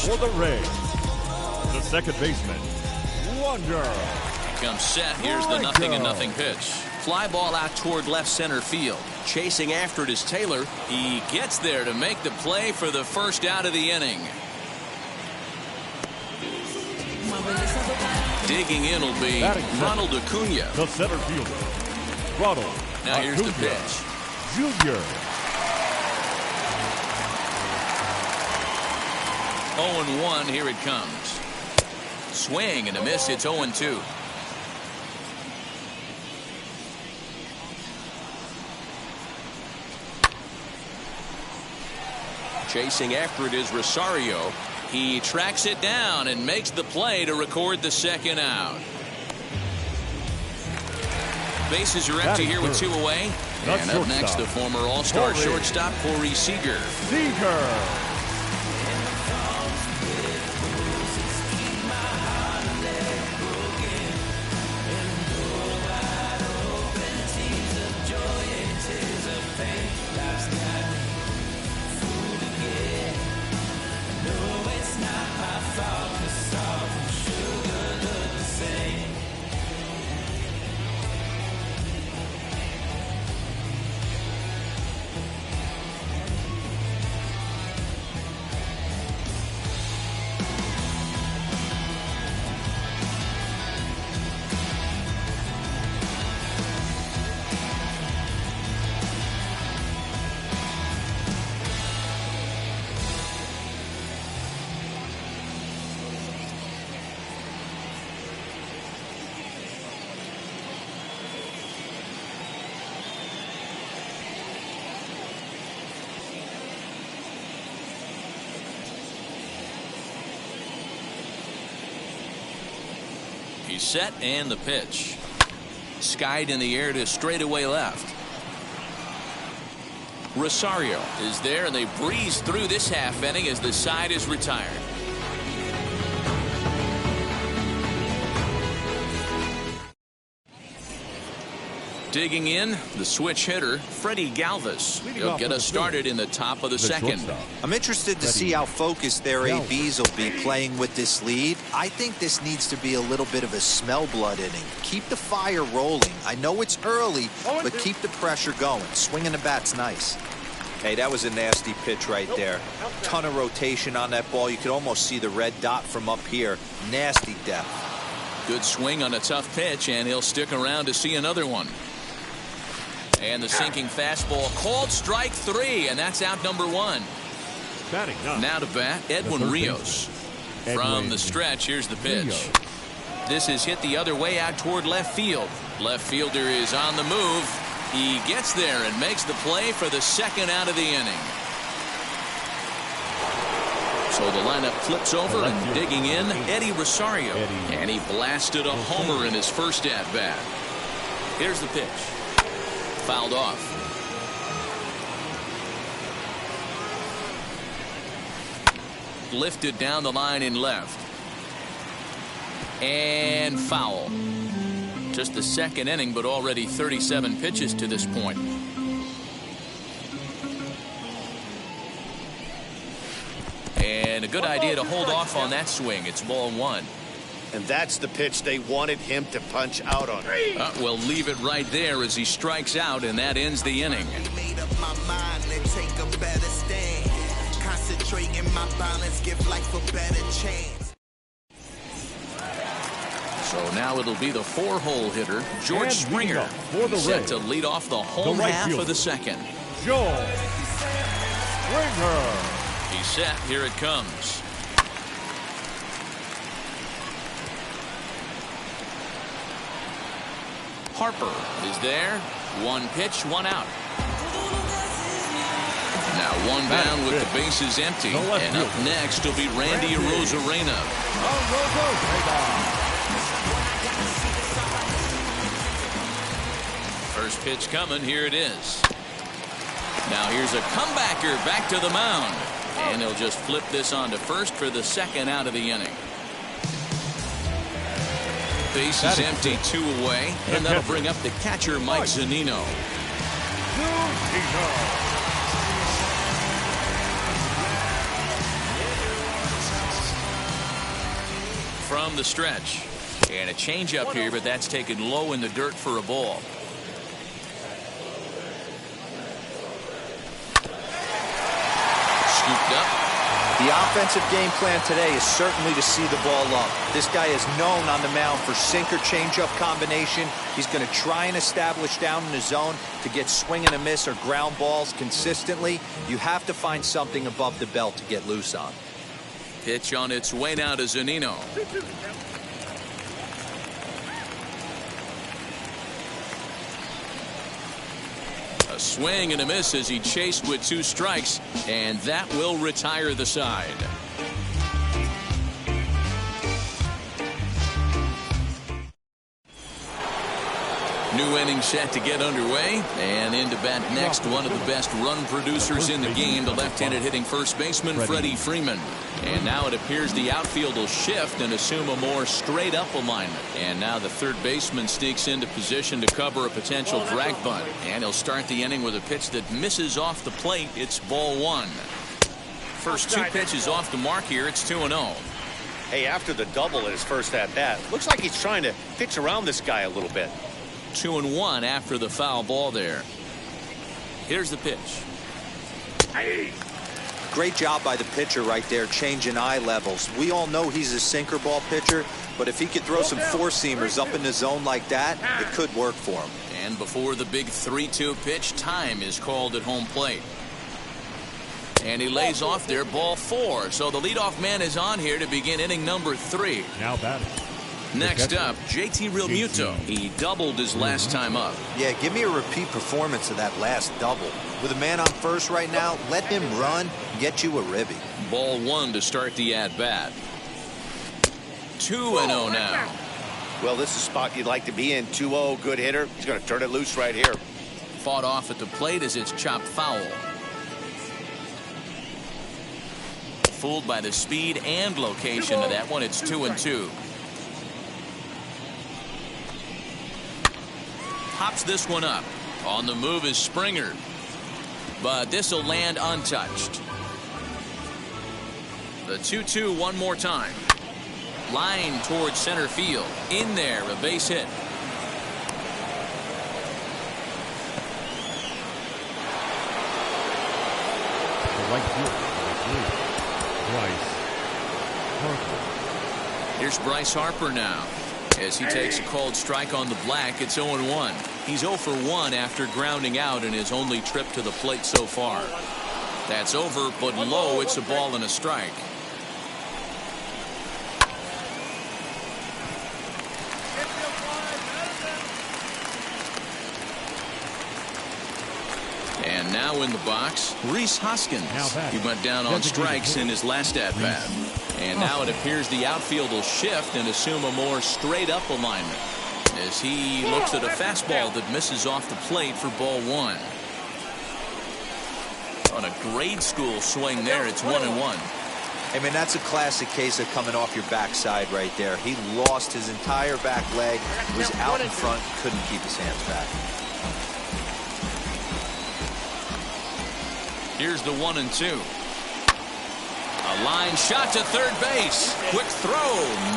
For the Rays, the second baseman, Wander. Comes set. Here's the 0-0 pitch. Fly ball out toward left center field. Chasing after it is Taylor. He gets there to make the play for the first out of the inning. Digging in will be Ronald Acuna. The center fielder, Ronald. Now here's the pitch. Junior. 0-1. Here it comes. Swing and a miss. It's 0-2. Chasing after it is Rosario. He tracks it down and makes the play to record the second out. Bases are empty here with 2 away. And up next, the former All-Star shortstop Corey Seager. He's set and the pitch. Skied in the air to straightaway left. Rosario is there, and they breeze through this half inning as the side is retired. Digging in, the switch hitter, Freddie Galvis. He'll get us started in the top of the second. I'm interested to see how focused their ABs will be playing with this lead. I think this needs to be a little bit of a smell blood inning. Keep the fire rolling. I know it's early, but keep the pressure going. Swinging the bat's nice. Hey, that was a nasty pitch right there. Ton of rotation on that ball. You could almost see the red dot from up here. Nasty depth. Good swing on a tough pitch, and he'll stick around to see another one. And the sinking fastball called strike 3, and that's out number 1. Now to bat, Edwin Rios. From the stretch, here's the pitch. This is hit the other way out toward left field. Left fielder is on the move. He gets there and makes the play for the second out of the inning. So the lineup flips over, and digging in, Eddie Rosario. And he blasted a homer in his first at-bat. Here's the pitch. Fouled off. Lifted down the line in left. And foul. Just the second inning, but already 37 pitches to this point. And a good idea to hold off on that swing. It's ball 1. And that's the pitch they wanted him to punch out on. We'll leave it right there as he strikes out, and that ends the inning. Made up my mind to take a better stand. Concentrate in my balance, give life a better chance. So now it'll be the 4-hole hitter, George Springer, set to lead off the home half of the second. George Springer. He's set. Here it comes. Harper is there. 1 pitch, 1 out. Now 1 down with the bases empty. And up next will be Randy Arozarena. First pitch coming. Here it is. Now here's a comebacker back to the mound. And he'll just flip this on to first for the second out of the inning. Bases empty, 2 away, and that'll bring up the catcher, Mike Zunino. From the stretch. And a changeup here, but that's taken low in the dirt for a ball. Scooped up. The offensive game plan today is certainly to see the ball up. This guy is known on the mound for sinker changeup combination. He's going to try and establish down in the zone to get swing and a miss or ground balls consistently. You have to find something above the belt to get loose on. Pitch on its way now to Zunino. A swing and a miss as he chased with 2 strikes, and that will retire the side. New inning set to get underway, and in to bat next, one of the best run producers in the game, the left-handed hitting first baseman Freddie Freeman. And now it appears the outfield will shift and assume a more straight-up alignment. And now the third baseman sneaks into position to cover a potential drag bunt, and he'll start the inning with a pitch that misses off the plate. It's ball 1. First 2 pitches off the mark here. It's 2-0. Hey, after the double in his first at-bat, looks like he's trying to pitch around this guy a little bit. 2-1 after the foul ball there. Here's the pitch. Great job by the pitcher right there, changing eye levels. We all know he's a sinker ball pitcher, but if he could throw some four-seamers up in the zone like that, it could work for him. And before the big 3-2 pitch, time is called at home plate. And he lays off there, ball 4. So the leadoff man is on here to begin inning number 3. Now batting. Next up, JT Realmuto. He doubled his last time up. Yeah, give me a repeat performance of that last double. With a man on first right now, let him run, get you a ribby. Ball 1 to start the at-bat. 2-0 now. Well, this is a spot you'd like to be in. 2-0, good hitter. He's going to turn it loose right here. Fought off at the plate as it's chopped foul. Fooled by the speed and location of that one. It's 2-2. Pops this one up. On the move is Springer. But this will land untouched. The 2-2 one more time. Line towards center field. In there, a base hit. The right field. Bryce Harper. Here's Bryce Harper now. As he takes a called strike on the black, it's 0-1. He's 0 for 1 after grounding out in his only trip to the plate so far. That's over, but low. It's a ball and a strike. And now in the box, Rhys Hoskins. He went down on strikes in his last at-bat. And now it appears the outfield will shift and assume a more straight-up alignment as he looks at a fastball that misses off the plate for ball 1. On a grade school swing there, it's 1-1. I mean, that's a classic case of coming off your backside right there. He lost his entire back leg, was out in front, couldn't keep his hands back. Here's the 1-2. A line shot to third base. Quick throw,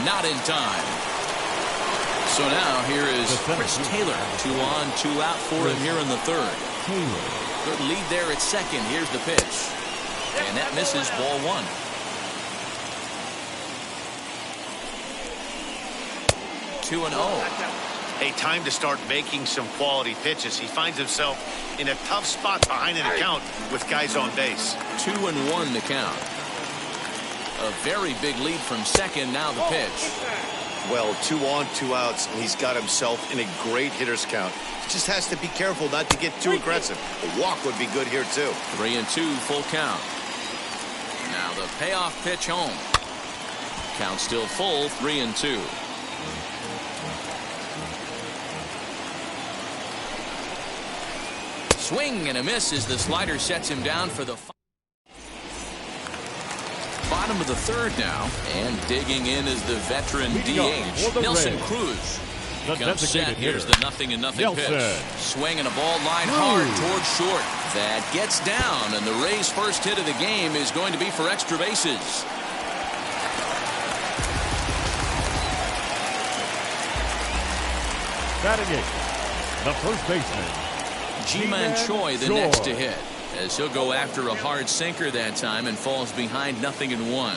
not in time. So now here is Chris Taylor. 2 on, 2 out for him here in the third. Good lead there at second. Here's the pitch. And that misses, ball 1. Two and 0. Hey, time to start making some quality pitches. He finds himself in a tough spot behind an account with guys on base. 2-1 to count. A very big lead from second. Now the pitch. Well, 2 on, 2 outs, and he's got himself in a great hitter's count. He just has to be careful not to get too aggressive. A walk would be good here, too. 3-2, full count. Now the payoff pitch home. Count still full, 3-2. Swing and a miss as the slider sets him down for the bottom of the third now. And digging in is the veteran DH, Nelson Cruz. Comes set. Here's the 0-0 pitch. Swing and a ball line hard towards short. That gets down, and the Rays' first hit of the game is going to be for extra bases. Batting eighth, the first baseman, Ji-Man Choi, the next to hit, as he'll go after a hard sinker that time and falls behind 0-1.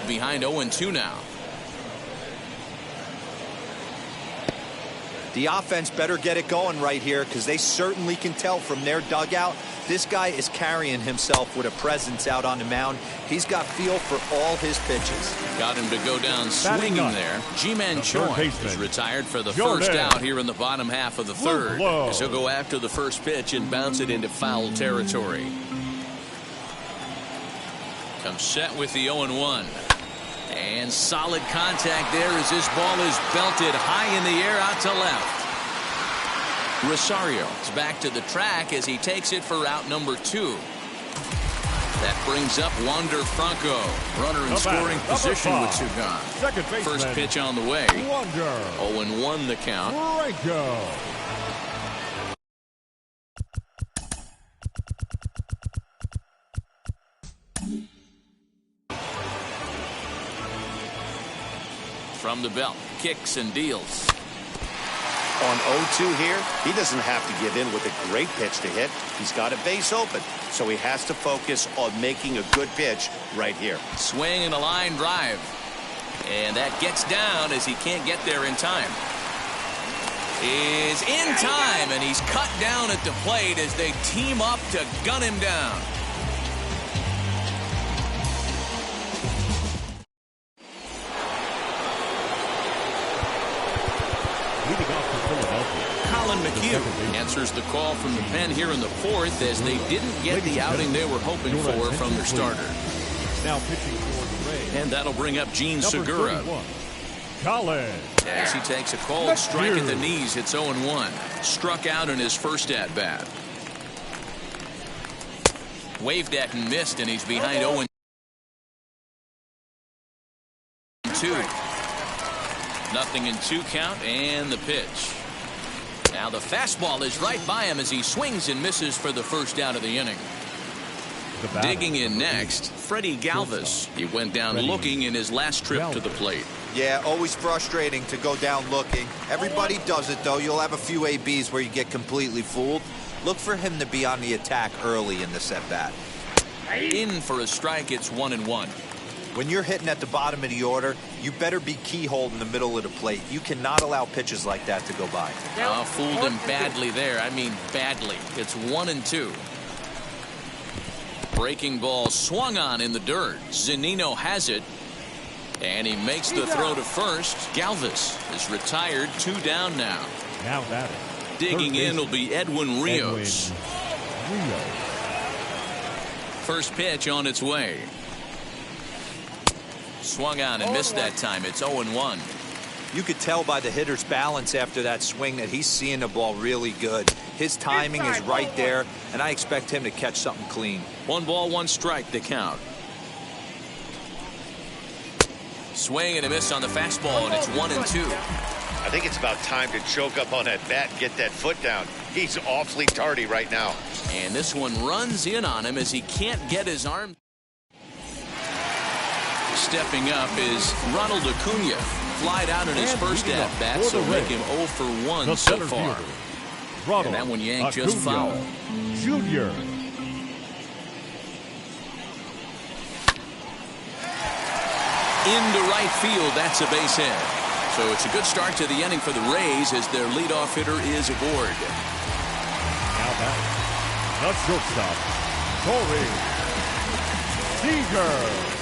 Behind 0-2 now. The offense better get it going right here because they certainly can tell from their dugout this guy is carrying himself with a presence out on the mound. He's got feel for all his pitches. Got him to go down swinging there. Ji-Man Choi is retired for the first out here in the bottom half of the third. As he'll go after the first pitch and bounce it into foul territory. Comes set with the 0-1. And solid contact there as this ball is belted high in the air out to left. Rosario is back to the track as he takes it for out number 2. That brings up Wander Franco. Runner in scoring position with 2 gone. First pitch on the way. 0-1 the count. Franco. From the belt, kicks and deals. On 0-2 here, he doesn't have to give in with a great pitch to hit. He's got a base open, so he has to focus on making a good pitch right here. Swing and a line drive. And that gets down as he can't get there in time. Is in time, and he's cut down at the plate as they team up to gun him down. Colin McHugh answers the call from the pen here in the 4th as they didn't get the outing they were hoping for from their starter. Now pitching for the Rays. And that'll bring up Gene Segura. Colin. As he takes a cold strike at the knees, it's 0-1. Struck out in his first at-bat. Waved at and missed, and he's behind 0-2. Nothing in 2 count, and the pitch. Now the fastball is right by him as he swings and misses for the first out of the inning. Digging in next, Freddie Galvis. He went down looking in his last trip to the plate. Yeah, always frustrating to go down looking. Everybody does it, though. You'll have a few ABs where you get completely fooled. Look for him to be on the attack early in this at-bat. In for a strike, it's 1-1. When you're hitting at the bottom of the order, you better be keyholed in the middle of the plate. You cannot allow pitches like that to go by. Fooled him badly there. I mean badly. It's 1-2. Breaking ball swung on in the dirt. Zunino has it. And he makes the throw to first. Galvis is retired. 2 down now. Now that digging in will be Edwin Rios. First pitch on its way. Swung on and missed that time. It's 0-1. You could tell by the hitter's balance after that swing that he's seeing the ball really good. His timing is right there, and I expect him to catch something clean. 1 ball, 1 strike to count. Swing and a miss on the fastball, and it's 1-2. I think it's about time to choke up on that bat and get that foot down. He's awfully tardy right now. And this one runs in on him as he can't get his arm. Stepping up is Ronald Acuna. Flied out in his first at-bat, so make him 0 for 1 so far. And that one yanked just foul. Junior. Into right field, that's a base hit. So it's a good start to the inning for the Rays as their leadoff hitter is aboard. Now back, the shortstop, Corey Seager.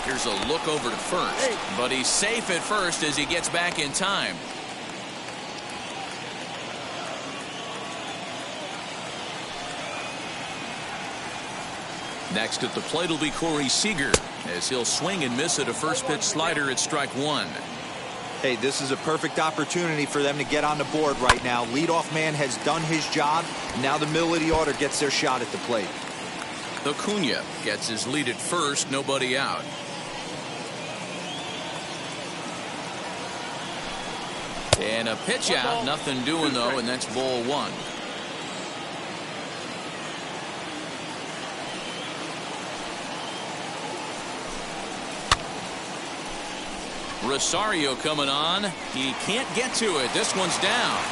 Here's a look over to first, but he's safe at first as he gets back in time. Next at the plate will be Corey Seager as he'll swing and miss at a first pitch slider at strike one. Hey, this is a perfect opportunity for them to get on the board right now. Leadoff man has done his job. Now the middle of the order gets their shot at the plate. Acuna gets his lead at first, nobody out. And a pitch out, nothing doing though, and that's ball one. Rosario coming on. He can't get to it. This one's down.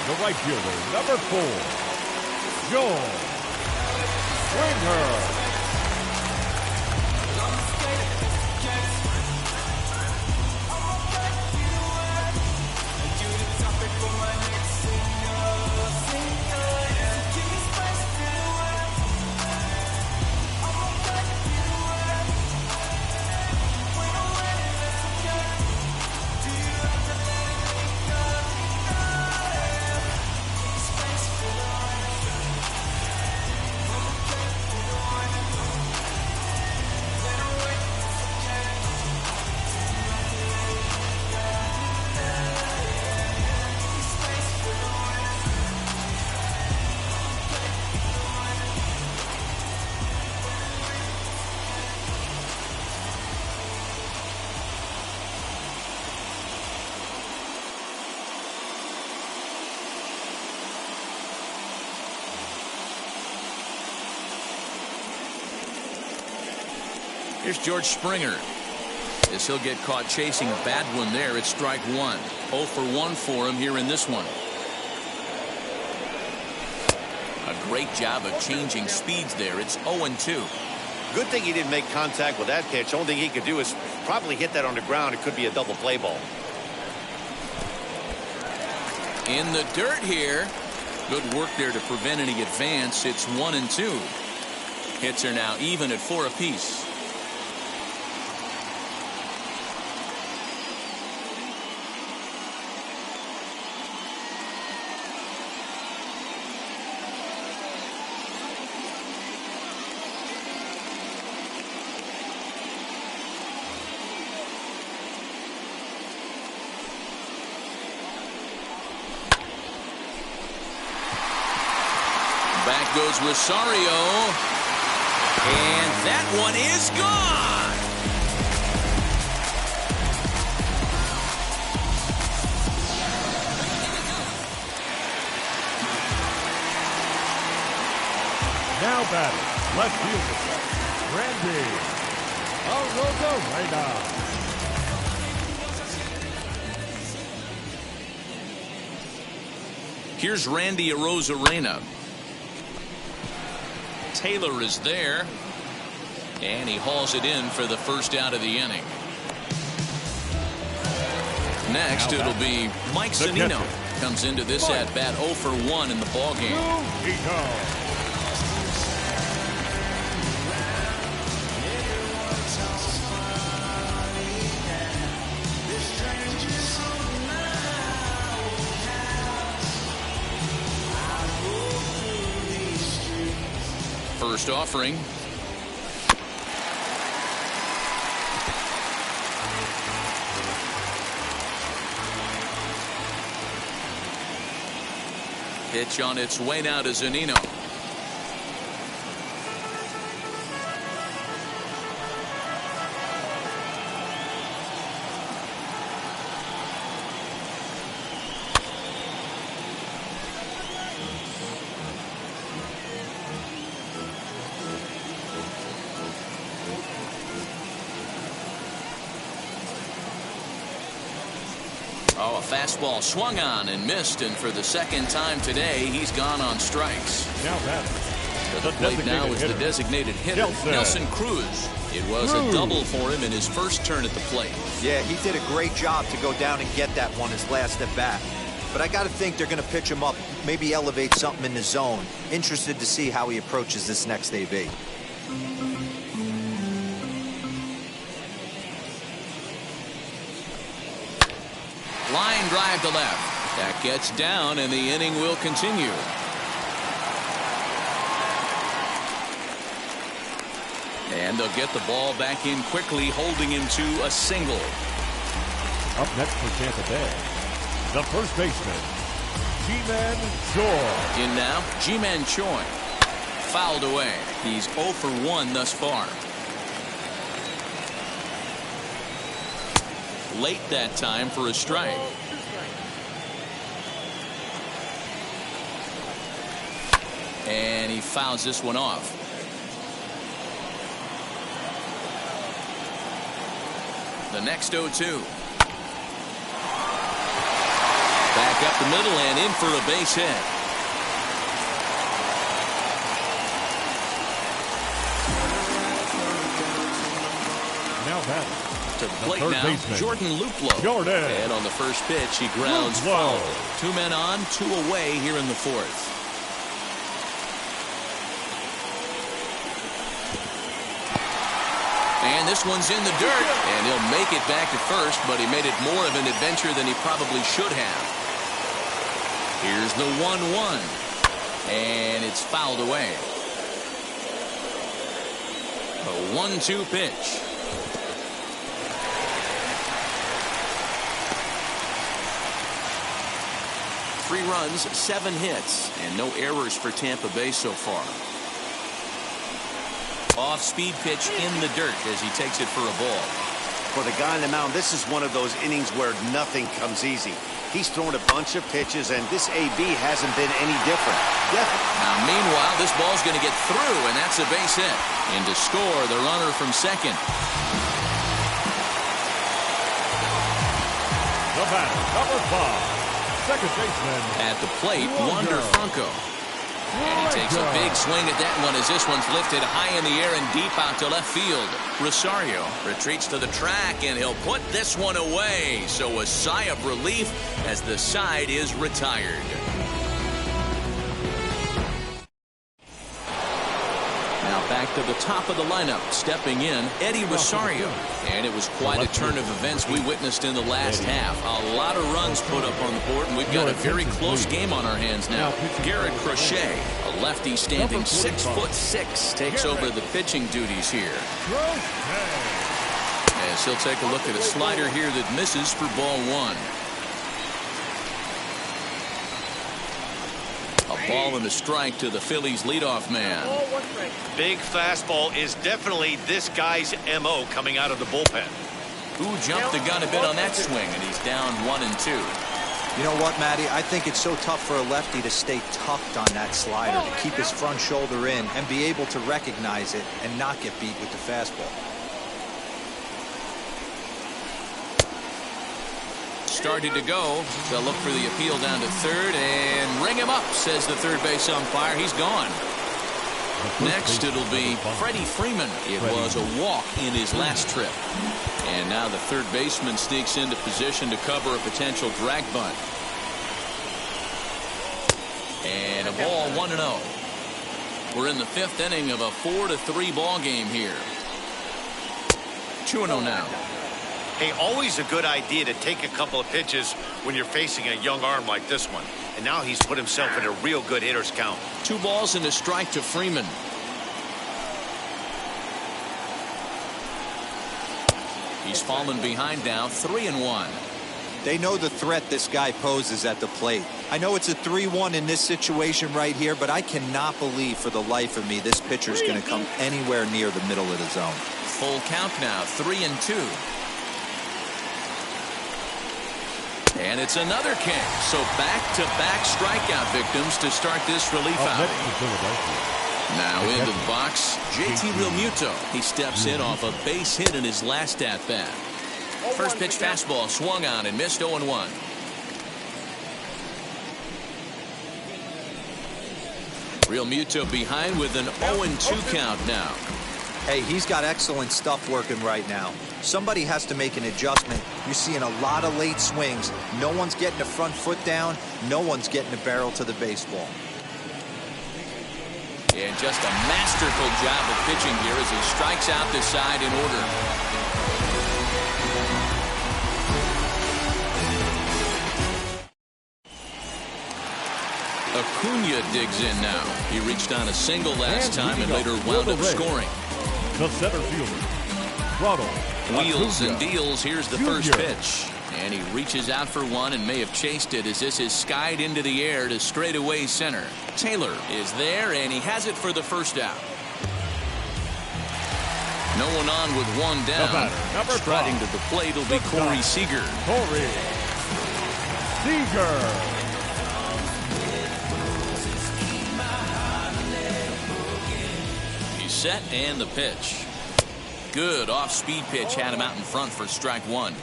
The right fielder, number 4, George Springer. Here's George Springer as he'll get caught chasing a bad one there at strike one. 0 for 1 for him here in this one. A great job of changing speeds there. It's 0-2. Good thing he didn't make contact with that pitch. Only thing he could do is probably hit that on the ground. It could be a double play ball. In the dirt here. Good work there to prevent any advance. It's 1-2. Hits are now even at 4 apiece. Back goes Rosario, and that one is gone. Now batting, left fielder, Randy Arozarena. Here's Randy Arozarena. Taylor is there, and he hauls it in for the first out of the inning. Next, it'll be Mike Zunino. Comes into this at bat 0 for 1 in the ball game. First offering. Pitch on its way now to Zunino. Oh, a fastball swung on and missed, and for the second time today, he's gone on strikes. Now to the plate now is the designated hitter, Nelson Cruz. It was a double for him in his first turn at the plate. Yeah, he did a great job to go down and get that one his last at bat. but I got to think they're going to pitch him up, maybe elevate something in the zone. Interested to see how he approaches this next AB. Line drive to left. That gets down, and the inning will continue. And they'll get the ball back in quickly, holding him to a single. Up next for Tampa Bay, the first baseman, Ji-Man Choi. In now, Ji-Man Choi. Fouled away. He's 0 for 1 thus far. Late that time for a strike. And he fouls this one off. The next 0-2. Back up the middle and in for a base hit. Now batting. To the plate now, baseman, Jordan Luplow. And on the first pitch, he grounds foul. 2 men on, 2 away here in the 4th. And this one's in the dirt, and he'll make it back to first, but he made it more of an adventure than he probably should have. Here's the 1-1, and it's fouled away. A 1-2 pitch. Three runs, 7 hits, and no errors for Tampa Bay so far. Off-speed pitch in the dirt as he takes it for a ball. For the guy on the mound, this is one of those innings where nothing comes easy. He's thrown a bunch of pitches, and this AB hasn't been any different. Now, meanwhile, this ball's going to get through, and that's a base hit. In to score, the runner from second. The batter, number 5, second baseman. At the plate, Wander Franco. And he takes a big swing at that one as this one's lifted high in the air and deep out to left field. Rosario retreats to the track, and he'll put this one away. So a sigh of relief as the side is retired. Now back to the top of the lineup, stepping in, Eddie Rosario. And it was quite a turn of events we witnessed in the last half. A lot of runs put up on the board, and we've got a very close game on our hands now. Garrett Crochet, a lefty standing 6'6", takes over the pitching duties here. As he'll take a look at a slider here that misses for ball 1. A ball and a strike to the Phillies leadoff man. Big fastball is definitely this guy's MO coming out of the bullpen. Who jumped the gun a bit on that swing, and he's down 1-2. You know what, Matty? I think it's so tough for a lefty to stay tucked on that slider, to keep his front shoulder in and be able to recognize it and not get beat with the fastball. Started to go. They'll look for the appeal down to third and ring him up, says the third base umpire. He's gone. Next, it'll be Freddie Freeman. It was a walk in his last trip. And now the third baseman sneaks into position to cover a potential drag bunt. And a ball 1-0. We're in the 5th inning of a 4-3 ball game here. 2-0 now. Hey, always a good idea to take a couple of pitches when you're facing a young arm like this one. And now he's put himself in a real good hitter's count. 2 balls and a strike to Freeman. He's fallen behind now, 3-1. They know the threat this guy poses at the plate. I know it's a 3-1 in this situation right here, but I cannot believe for the life of me this pitcher's going to come anywhere near the middle of the zone. Full count now, 3-2. And it's another king. So back-to-back strikeout victims to start this relief outing. Now into the box, JT Realmuto. He steps in off a base hit in his last at-bat. First pitch fastball swung on and missed 0-1. Realmuto behind with an 0-2 count now. Hey, he's got excellent stuff working right now. Somebody has to make an adjustment. You're seeing a lot of late swings. No one's getting the front foot down. No one's getting the barrel to the baseball. And just a masterful job of pitching here as he strikes out the side in order. Acuna digs in now. He reached on a single last time and later wound up scoring. The center fielder, Ronald Wheels Acuna and deals. Here's the Jr. first pitch. And he reaches out for one and may have chased it as this is skied into the air to straightaway center. Taylor is there and he has it for the first out. No one on with one down. Striding to the plate will be Corey Seager. Corey Seager. He's set and the pitch. Good off-speed pitch had him out in front for strike one.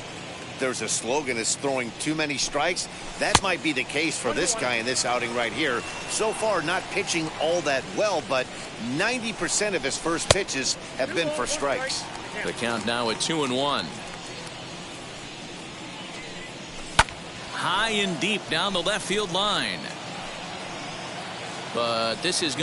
There's a slogan is throwing too many strikes. That might be the case for this guy in this outing right here. So far, not pitching all that well, but 90% of his first pitches have been for strikes. The count now at 2-1. High and deep down the left field line. But this is